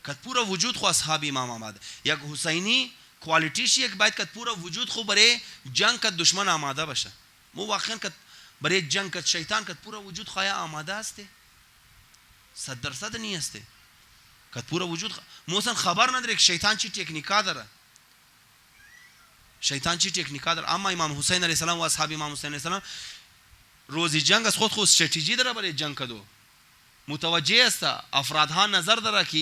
کت پورا وجود خو اصحاب امام آماده. یک حسینی کوالیتی شی یک باید کت پورا وجود خو برای جنگ کت دشمن آماده باشه. مو واقعا کت برای جنگ کت شیطان کت پورا وجود خوایا آماده است 100% نی است. کت پورا وجود موسن خبر نداره که شیطان چی تکنیکا داره، شیطان چی تکنیکا داره. اما امام حسین علیه السلام و اصحاب امام حسین علیه السلام روزی جنگ از خود استراتژی داره برای جنگ کدو متوجه است. افرادها نظر داره که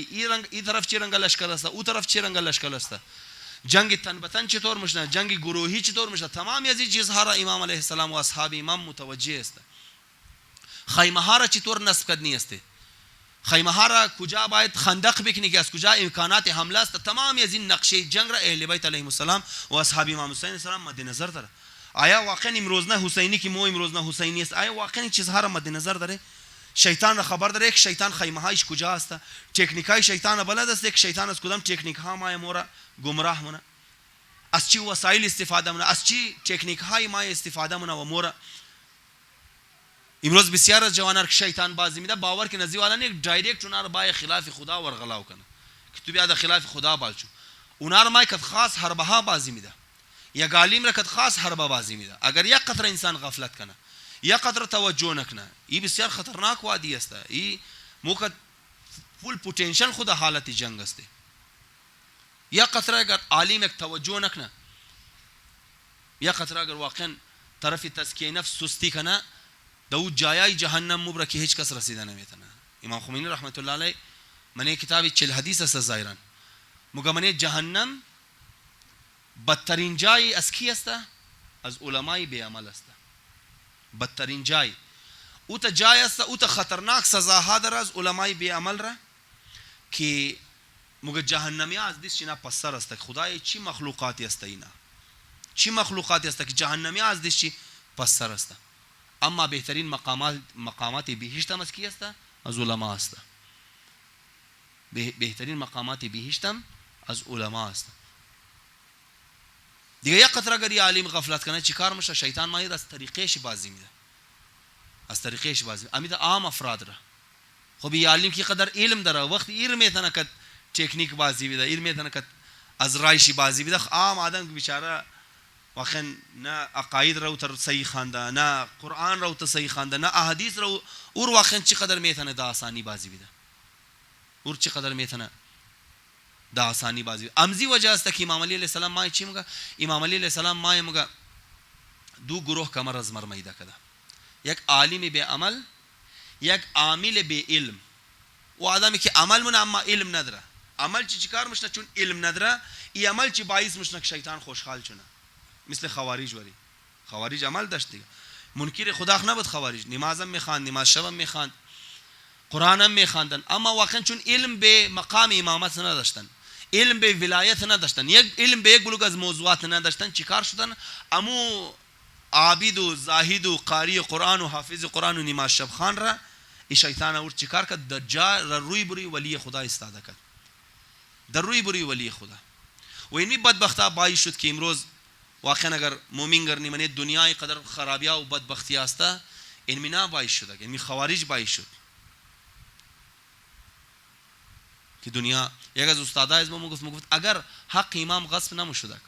این طرف چی رنگ لشکر است، اون طرف چی رنگ لشکر است، جنگ تن به تن چطور میشه، جنگ گروهی چطور میشه. تمام از این چیزها را امام علیه السلام و اصحاب امام متوجه است. خیمه ها را چطور نصب کردنی است، خیمه ها را کجا باید خندق بکنی که از کجا امکانات حمله است. تمام از این نقشه جنگ را اهل بیت علیهم السلام و اصحاب امام حسین السلام مد نظر داره. آیا واقعا امروز نه حسینی که مو امروز نه حسینی است، آیا واقعا این چیزها را مد نظر داره؟ شیطان را خبر داره که شیطان خیمه هایش کجا است، تکنیکای شیطان بلد است که شیطان از کدام تکنیک ها ما مورا گمراه مونه، از چی وسایل استفاده مونه، از چی تکنیک های ما استفاده مونه و مورا. امروز بسیار از جوانان که شیطان بازی میده باور که نزی والا نه دایرکت اونا رو با خلاف خدا ورغلاو کنه که تو بیا د خلاف خدا بالچو. اونا رو ما کد خاص حربه ها بازی میده یا عالم را کد خاص حربه بازی میده. اگر یک قطره انسان غفلت کنه یا قطره توجه نکنه این بسیار خطرناک وادی است. این موقع فول پتانسیل خود حالت جنگ است. یا قطره اگر عالم یک توجه نکنه یا قطره اگر واقعا طرف تزکیه نفس سستی کنه دو جایای جهنم مبره که هیچ کس رسیده نمیتونه. امام خمینی رحمت الله علیه من کتابی 40 حدیث است ظاهرا مگه من جهنم بدترین جای از کی است؟ از علمای بی عمل است. بدترین جای او تا جای است، او تا خطرناک سزا ها در از علمای بی عمل را که مگه جهنمی از دیس چینا پسر است. خدای چی مخلوقاتی است اینا، چی مخلوقاتی است که جهنمی از دیس چی پسر است. اما بهترین مقامات بهشت هم از کی است؟ از علما است. بهترین مقامات بهشت هم از علما است. دیگه یک قطره اگر یه عالم غفلت کنه چیکار میشه؟ شیطان ماید از طریقش بازی میده، از طریقش بازی امید عام افراد را. خب یه عالم کی قدر علم داره وقتی علم میتونه که تکنیک بازی میده، علم میتونه که از رایشی بازی میده. عام آدم که بیچاره واقعا نه عقاید رو تر صحیح خوانده، نه قرآن رو تر صحیح خوانده، نه احادیث رو اور واقعا چقدر میتونه دا آسانی بازی بده، اور چقدر میتونه دا آسانی بازی بده. امزی وجه است که امام علی علیه السلام ما چی میگه؟ امام علی علیه السلام ما میگه دو گروه کمر از مرمیده کده، یک عالم به عمل، یک عامل به علم. و آدمی که عمل منه اما علم نداره، عمل چی کار مشنه چون علم نداره، ای عمل چی باعث مشنه که شیطان خوشحال چونه. مثل خوارج ولی خوارج عمل داشت دیگه، منکر خدا نبود خوارج، نمازم میخواند، نماز شبم میخواند، قرآنم میخواندن، اما واقعا چون علم به مقام امامت نداشتن، علم به ولایت نداشتن، یک علم به یک بلوغ از موضوعات نداشتن، چیکار شدن؟ امو عابد و زاهد و قاری قرآن و حافظ قرآن و نماز شب خان را ای شیطان اور چیکار کرد؟ دجال روی بری ولی خدا استاده کرد، در روی بری ولی خدا. و این بدبختا باعث شد که امروز واقعا اگر مومن گرنی منی دنیای قدر خرابیا و بدبختی است این مینا باعث شد، یعنی خوارج باعث شد که دنیا. یک از استادای از ما گفت اگر حق امام غصب نمیشد،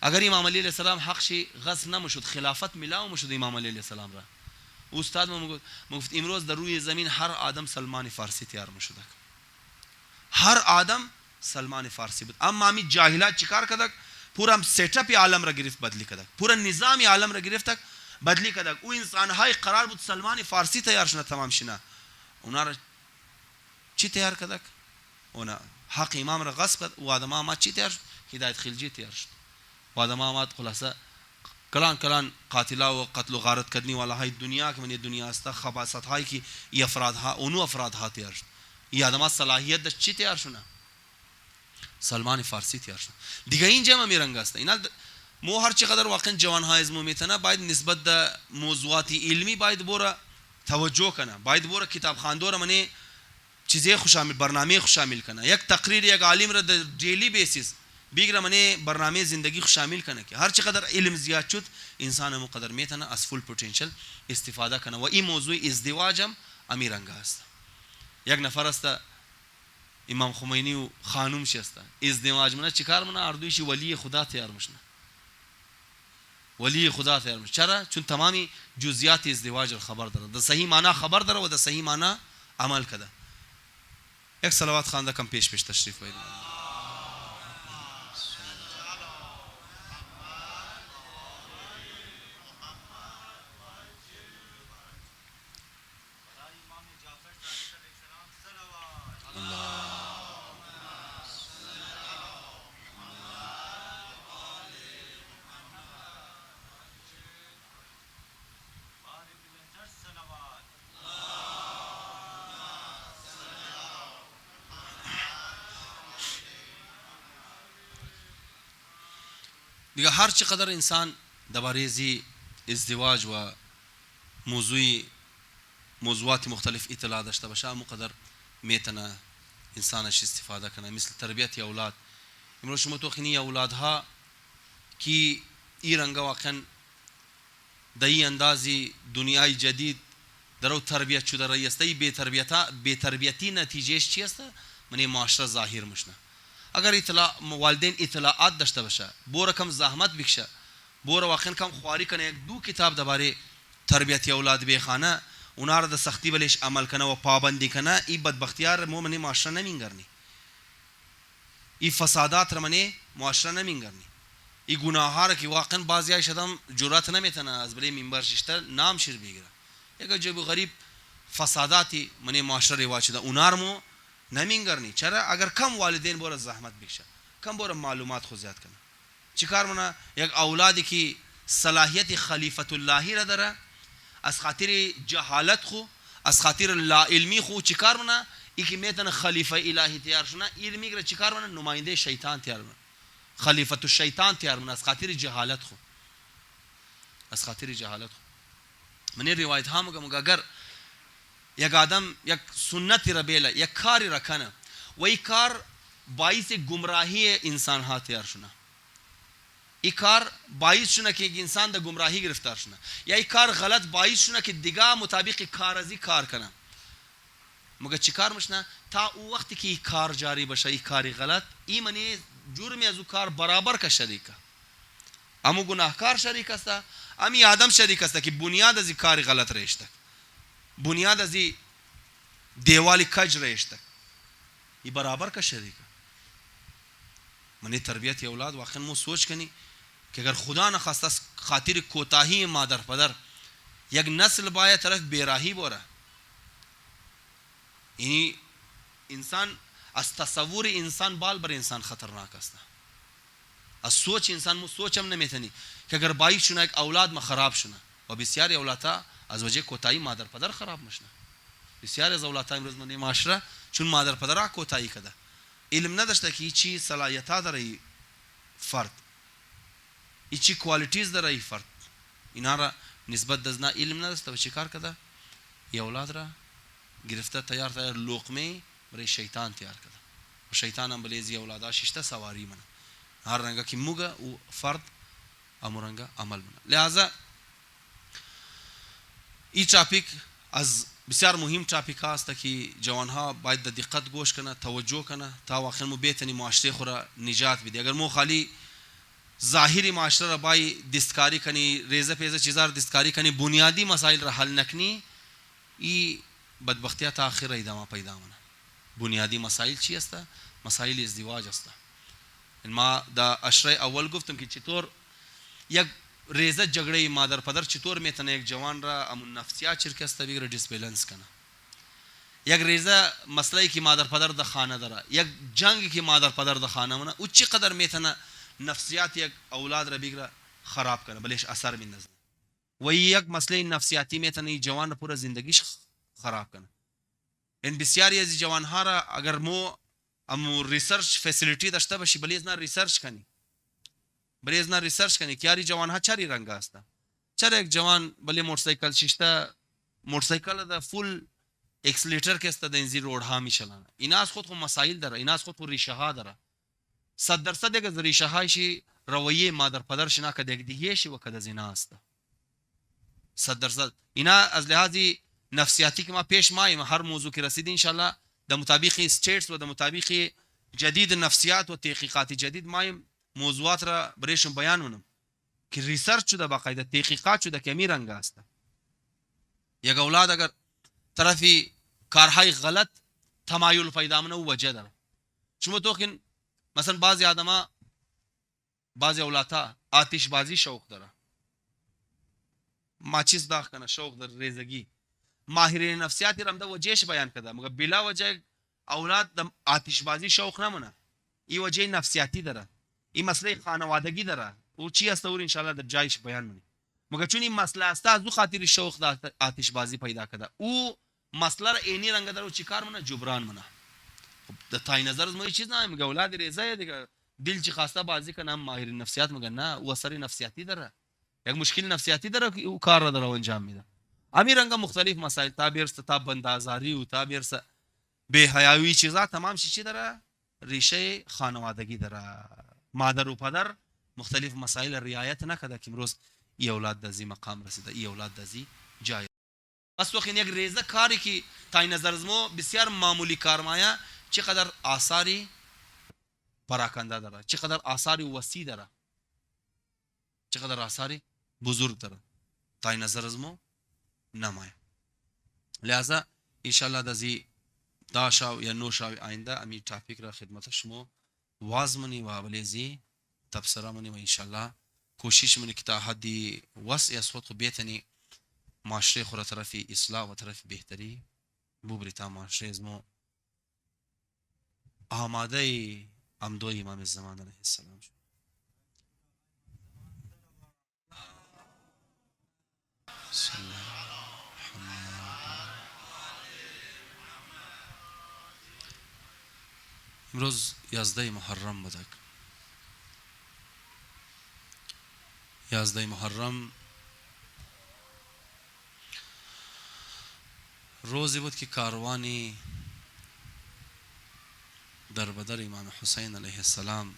اگر امام علی علیه السلام حق شی غصب نمیشد، خلافت ملاو میشد امام علی علیه السلام را. استاد ما گفت امروز در روی زمین هر آدم سلمان فارسی تیار میشد، هر آدم سلمان فارسی بود. اما می جاهلات چیکار کردک؟ پورا سیت اپ عالم را گرفت بدلی کدک، پورا نظام عالم را گرفتک بدلی کدک. او انسانهای قرار بود سلمان فارسی تیار شنه تمام شنه، اونا را چی تیار کدک؟ اونا حق امام را غصب کرد و آدم آمد چی تیار شد؟ هدایت خلجی تیار شد. و آدم آمد خلاصه کلان قاتلا و قتل و غارت کردنی والا های دنیا که من دنیا است خباثت هایی که ای افرادها اونو افرادها تیار شد. ای آدم صلاحیت داشت چی تیار شونه؟ سلمان فارسی تیار شد. دیگه اینجا ما میرنگ است. اینا مو هر چقدر واقعا جوانهای از میتونه باید نسبت د موضوعات علمی باید بوره توجه کنه، باید بوره کتاب خواندور منی چیزی خوش شامل برنامه خوش شامل کنه. یک تقریر یک عالم را د ډیلی بیسیس بیگره منی برنامه زندگی خوش شامل کنه که هر چقدر علم زیاد شد انسان مقدر میتونه از فول پتانسیل استفاده کنه. و این موضوع ازدواجم امیرنگ است. یک نفر است امام خمینی و خانم شسته ازدواج منه چیکار منه اردویش ولی خدا تیار مشنه، ولی خدا تیار مشنه. چرا؟ چون تمامی جزئیات ازدواج را خبر داره، د صحیح معنی خبر داره و د صحیح معنی عمل کده. یک صلوات خوانده کم پیش تشریف بیارید. دیگه هر چقدر انسان درباره ازدواج و موضوعات مختلف اطلاع داشته باشه مقدر میتونه انسانش استفاده کنه. مثل تربیت اولاد. امروز شما تو خینی اولادها کی ای رنگ واقعا دای اندازی دنیای جدید درو تربیت شده رایسته بی تربیتی نتیجهش چی است؟ من معاشره ظاهر مشنه. اگر والدین اطلاعات داشته باشه بوره کم زحمت بکشه، بوره واقعا کم خواری کنه، یک دو کتاب درباره تربیت اولاد بخونه، اونا را د سختی ولیش عمل کنه و پابندی کنه، ای بدبختیار مومنی معاشره نمینگرنی، ای فسادات را منی معاشره نمینگرنی، ای گناهها را که واقعا بعضی های شدم جرأت نمیتونه از بلی منبر ششتر نام شیر بگیره. یک عجیب غریب فساداتی منی معاشره رواج شده اونا را نمینگرنی. چرا؟ اگر کم والدین بوره زحمت بکشه، کم بوره معلومات خو زیاد کنه. چیکار منه؟ یک اولادی که صلاحیت خلیفت اللهی را داره از خاطر جهالت خو، از خاطر لا علمی خو چیکار منه؟ ای که میتونه خلیفه الهی تیار شونه علمی گره چیکار منه؟ نماینده شیطان تیار منه، خلیفت الشیطان تیار منه از خاطر جهالت خو، از خاطر جهالت خو. من روایت ها مگم اگر یک آدم یک سنتی را بیله، یک کاری را کنه و این کار باعث گمراهی انسان ها تیار شونه، این کار باعث شونه که یک انسان در گمراهی گرفتار شونه، یا این کار غلط باعث شونه که دیگه مطابق کار ازی کار کنه، مگه چی کار مشنه؟ تا او وقتی که این کار جاری بشه این کاری غلط، این منی جرمی از او کار برابر که شریکه، امو گناهکار شریک است، امی آدم شریک است که بنیاد از این کاری غلط رشته، بنیاد از این دیوالی کج رشته، این برابر که شریکه. منی تربیت اولاد واقعا مو سوچ کنی که اگر خدا نخواسته خاطر کوتاهی مادر پدر یک نسل باید طرف بیراهی بوره، یعنی انسان از تصور انسان بال بر انسان خطرناک است. از سوچ انسان مو سوچم نمیتونی که اگر باعث شونه یک اولاد ما خراب شونه و بسیاری اولادها از وجه کوتاهی مادر پدر خراب مشنه. بسیاری از اولادها امروز من معاشره چون مادر پدر کوتاهی کده، علم نداشته که چی صلاحیت‌ها داره فرد، چی کوالیتیز داره فرد، اینا را نسبت دزنا علم نداشته و چی کار کده؟ ای اولاد را گرفته تیار لقمه برای شیطان تیار کده و شیطان هم بلیزی اولادها ششته سواری منه هر رنگا که موگه او فرد امورنگا عمل منه. لہذا این تاپیک از بسیار مهم تاپیک هست که جوانها باید دقت گوش کنه، توجه کنه تا واقعا مو بتونی معاشره خو را نجات بده. اگر مو خالی ظاهری معاشره را باید دستکاری کنی، ریزه پیزه چیزا را دستکاری کنی، بنیادی مسائل را حل نکنی، این بدبختیات آخر ادامه پیدا منه. بنیادی مسائل چی است؟ مسائل ازدواج است. ما دا اشرای اول گفتم که چطور یک ریزه جگړه مادر پدر چطور میتونه یک جوان را امون نفسیات شرکست بگیره دیسبالانس کنه. یک ریزه مسئله که مادر پدر د خانه داره، یک جنگ که مادر پدر د خانه منه، او چقدر میتونه نفسیات یک اولاد را بگیره خراب کنه بلش اثر میندازه. و یک مسئله نفسیاتی میتونه جوان را پورا زندگیش خراب کنه. این بسیاری از جوان ها را اگر امو ریسرچ فسیلیتی داشته باشی بلیز نه ریسرچ کنی، بلیز نه ریسرچ کنی که یاری جوان ها چری رنگ است. چرا یک جوان بلی موتورسایکل شیشته موتورسایکل دا فول اکسلیتر که است در روڈ ها میشلانه. اینا از خود مسائل داره، اینا از خود ریشه ها داره. 100% دیگه ریشه هایشی رویه مادر پدرش نه کده دیگهشی و کده زنا است. 100% اینا از لحاظی نفسیاتی که ما پیش مایم هر موضوع که رسید ان شاء الله د مطابق استیتس و د مطابق جدید نفسیات و تحقیقات جدید مایم موضوعات را بریشم بیان منم که ریسرچ شده باقاعده تحقیقات شده که می رنگ است. یک اولاد اگر طرفی کارهای غلط تمایل پیدا منه و وجه داره. شما توقین مثلا بعضی آدما بعضی اولادها آتش بازی شوق داره، ماچیس داغ کنه شوق در ریزگی. ماهرین نفسیاتی رم ده وجهش بیان کرده مگر بلا وجه اولاد د آتش بازی شوق نمونه. این وجه نفسیاتی داره، این مسئله خانوادگی داره او چی است اور ان شاء الله در جایش بیان منی. مگر چون این مسئله است از خاطر شوق د آتش بازی پیدا کرده او مسئله را اینی رنگ داره و چیکار منه جبران منه. د تای نظر از ما چیز نه مگر اولاد ریزه دیگه دل چی خواسته بازی کنه ماهرین نفسیات مگر نه او اثر نفسیاتی داره، یک مشکل نفسیاتی داره که او کار را داره انجام میده. امی رنگ مختلف مسائل تعبیر تا بندازاری و تعبیر به حیاوی چیزا تمام چی داره ریشه خانوادگی داره. مادر و پدر مختلف مسائل رعایت نکرده که امروز ای اولاد دزی مقام رسیده، ای اولاد دزی جای. پس وقتی یک ریزه کاری که تای نظر از ما بسیار معمولی کار مایا چقدر آثاری پراکنده داره، چقدر آثاری وسیع داره، چقدر آثاری بزرگ داره تای نظر از ما نمایه. لہذا انشاءالله دزی داشاو یا نوشاو آینده امی ټاپیک را خدمت شما واز منی و بلیزی تبصره منی و انشاءالله کوشش منی که تا حدی وسع از خود بیتنی معاشره خود طرفی اصلاح و طرف بهتری ببری تا معاشره از ما آماده امدو امام زمان علیه السلام شد. امروز 11 محرم بودک. 11 محرم روزی بود که کاروانی در بدر امام حسین علیه السلام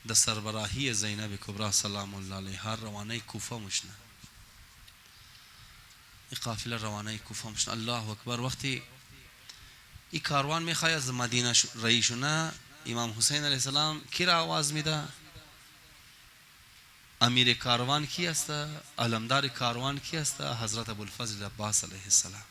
در سربراهی زینب کبرا سلام الله علیها روانه کوفه مشنه. این قافله روانه کوفه مشنه. الله اکبر. وقتی این کاروان میخواد از مدینه رئیسونه امام حسین علیه السلام کی را آواز میده؟ امیر کاروان کی است؟ علمدار کاروان کی است؟ حضرت ابوالفضل عباس علیه السلام.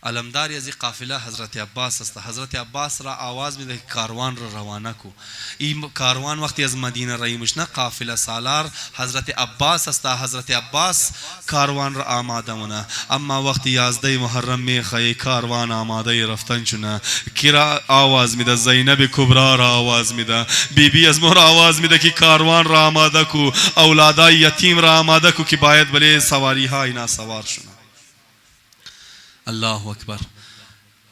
علمداری از این قافله حضرت عباس است. حضرت عباس را آواز میده که کاروان را روانه کو. این کاروان وقتی از مدینه رایی مشنه قافله سالار حضرت عباس است. حضرت عباس کاروان را آماده مونه. اما وقتی 11 محرم میخوای کاروان آماده رفتن چونه کی را آواز میده؟ زینب کبرا را آواز میده. بی از مور آواز میده که کاروان را آماده کو، اولادای یتیم را آماده کو که باید بله سواری ها اینا سوار شونه. الله اکبر.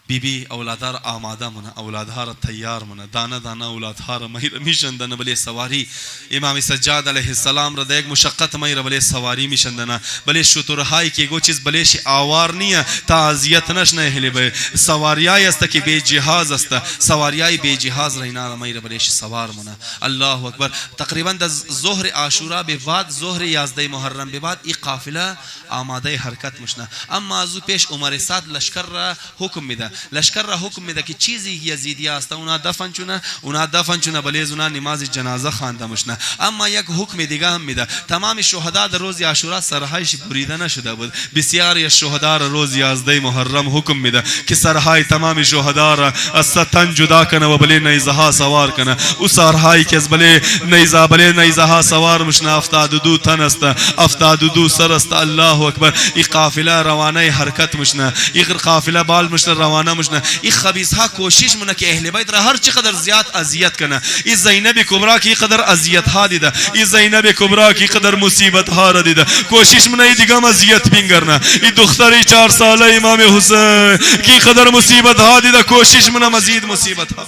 بی اولادها را آماده منه، اولادها را تیار منه، دانه دانه اولادها را میشندنه بله سواری. امام سجاد علیه السلام را در یک مشقت میره بله سواری میشندنه. بله شترهایی که گو چیز بلهش آوار نیه تا اذیت نشنه هلی به سواریای است که بی جهاز است. سواریای بی جهاز را اینا را میره بلهش سوار منه. الله اکبر. تقریبا در ظهر عاشورا به بعد، ظهر 11 محرم به بعد این قافله آماده حرکت مشنه. اما از او پیش عمر سعد لشکر را حکم میده لشکر را حکم میده که چیزی یزیدی است اونا دفن چونه بلیز اونا نماز جنازه خوانده مشنه. اما یک حکم دیگه هم میده، تمام شهدا در روز عاشورا سرهایش بریده نشده بود. بسیاری از شهدا را روز 11 محرم حکم میده که سرهای تمام شهدا را از تن جدا کنه و بلی نیزه ها سوار کنه. او سرهایی که از بلی نیزه ها سوار مشنه 72 تن است، 72 سر است. الله اکبر. این قافله روانه حرکت مشنه، این قافله بال مشنه روانه مشنه. این خبیث ها کوشش مونه که اهل بیت را هر چقدر زیاد اذیت کنه. این زینب کبرا کی قدر اذیت ها دیده، این زینب کبرا کی قدر مصیبت ها را دیده. کوشش مونه دیگه اذیت بینگرنه. این دختری 4 ساله امام حسین کی قدر مصیبت ها دیده، کوشش مونه مزید مصیبت ها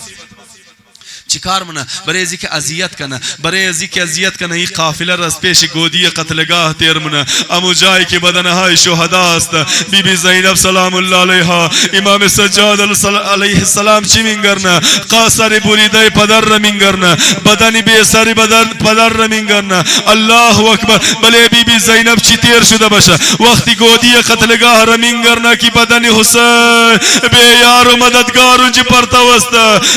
چیکار منه برای ازی که اذیت کنه. این قافله را از پیش گودی قتلگاه تیر منه. امو جایی که بدنهای شهدا است. بی بی زینب سلام الله علیها، امام سجاد علیه السلام چی مینگرنه؟ قاصر بریده پدر را مینگرنه، بدن بی سری پدر را مینگرنه. الله اکبر. بله بی بی زینب چی تیر شده باشه وقتی گودی قتلگاه را مینگرنه که بدن حسین بی یار و مددگار اونجا پرتو است،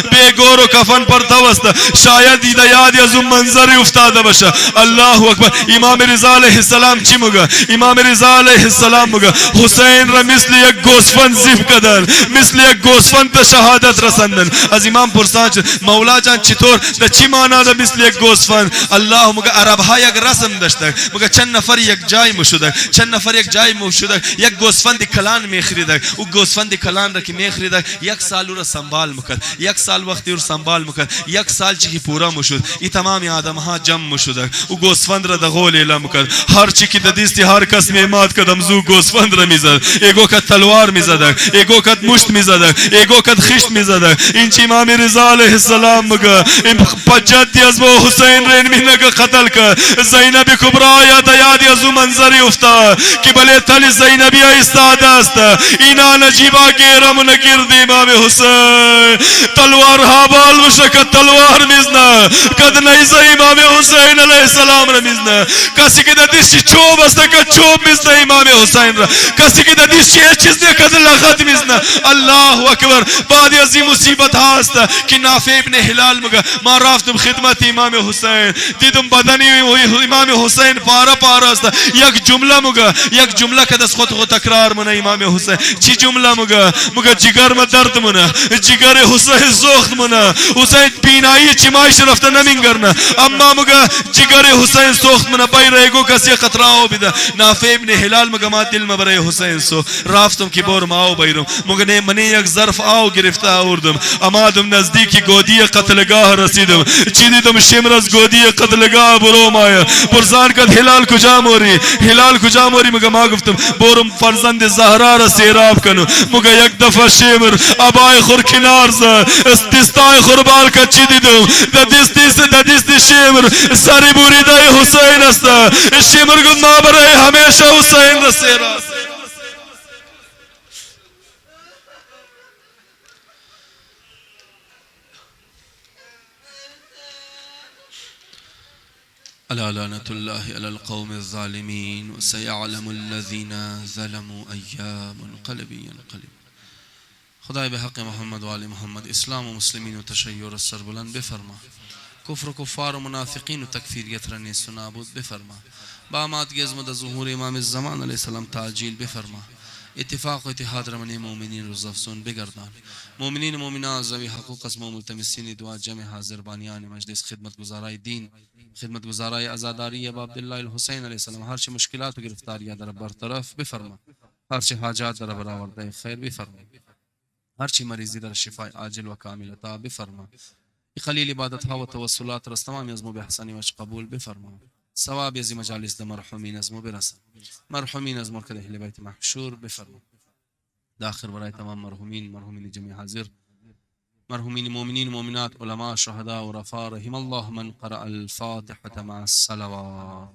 بی گور و کفن پرتو است. شاید دیده یادی از اون منظری افتاده باشه. الله اکبر. امام رضا علیه السلام چی میگه؟ امام رضا علیه السلام میگه حسین را مثل یک گوسفند ذبح کردن، مثل یک گوسفند به شهادت رساندن. از امام پرسان مولا جان چطور در چی معنی ده مثل یک گوسفند؟ الله میگه عرب ها یک رسم داشتن، میگه چند نفر یک جای مشودک، یک گوسفند کلان میخریدک. او گوسفند کلان را که میخریدک 1 سال او را سنبال میکرد، 1 سال وقتی او سنبال میکرد، 1 سال چی پورا مشود ای تمام آدم ها جمع مشودک. او گوسفند را دغول اعلام کرد. هر چی که دستی هر کس میمات کدم زو گوسفند را میزد. ایگو کت تلوار میزدک، ایگو کت مشت میزدک، ایگو کت خشت میزدک. این چی امام رضا علیه السلام مگه این پجتی از با حسین رین مینگه قتل کرد. زینب کبرا یادی از او منظری افتاد که بله تل زینبی ایستاده است. اینا نجیبا گیرم نگرد امام حسین تلوار ها بال مشکت تلوار میزنه کد نیزه امام حسین علیه السلام را میزنه. کسی که در دستش چوب است که چوب میزنه امام حسین را، کسی که در دستش هیچ چیز نه کد لخت میزنه. الله اکبر. بعد از این مصیبت هست که نافع ابن هلال میگه ما رفتم خدمت امام حسین، دیدم بدن امام حسین پاره است. یک جمله که دست خود تکرار منه امام حسین. چی جمله میگه جگر ما درد منه، جگر حسین سوخت منه. حسین بینایی چیمایش رفته نمینگرنه، اما مگه جگر حسین سوخت منه بیرگو کسی خطره آو بیده. نافع ابن هلال مگه ما دل ما برای حسین سو رفتم که برم آو بیرم. مگه نه منی یک ظرف آو گرفته آوردم، امادم نزدیکی گودی قتلگاه رسیدم. چی دیدم شمر از گودی قتلگاه بروم آیا. پرسان کرد هلال کجا موری؟ مگه ما گفتم برم فرزند زهرا را سیراب کنم. مگه یک دفعه شمر ابای خور کنار زد، استستای خوربال که چی دیدم در دست شمر سری بریده حسین است. شمر گفت ما برای همیشه حسین را سیراب. ألا لعنة الله على القوم الظالمين وسيعلم الذين ظلموا أيام منقلب ينقلب. خدای به حق محمد و آل محمد اسلام و مسلمین و تشیع سر بلند بفرما. کفر و کفار و منافقین و تکفیریت را نیست و نابود بفرما. با آمادگی از مد ظهور امام الزمان علیه السلام تعجیل بفرما. اتفاق و اتحاد را من مؤمنین روز افزون بگردان. مؤمنین و مؤمنات ذوی حقوق از ملتمسین دعا جمع حاضر بانیان مجلس خدمتگزارای دین، خدمتگزارای عزاداری ابا عبدالله الحسین علیه السلام هر چه مشکلات و گرفتاری در برطرف بفرما. هر چه حاجات در برآورده خیر بفرما. هر چی مریضی در شفای عاجل و کامل عطا بفرما. خلیل عبادت ها و توسلات را تمام از مو به احسانی وجه قبول بفرما. ثواب از مجالس د مرحومین از مو برسان. مرحومین از مرکز اهل بیت محشور بفرما. داخل برای تمام مرحومین جميع حاضر، مرحومین مؤمنین مؤمنات علماء شهداء و رفا رحم الله من قرأ الفاتحة مع الصلوات.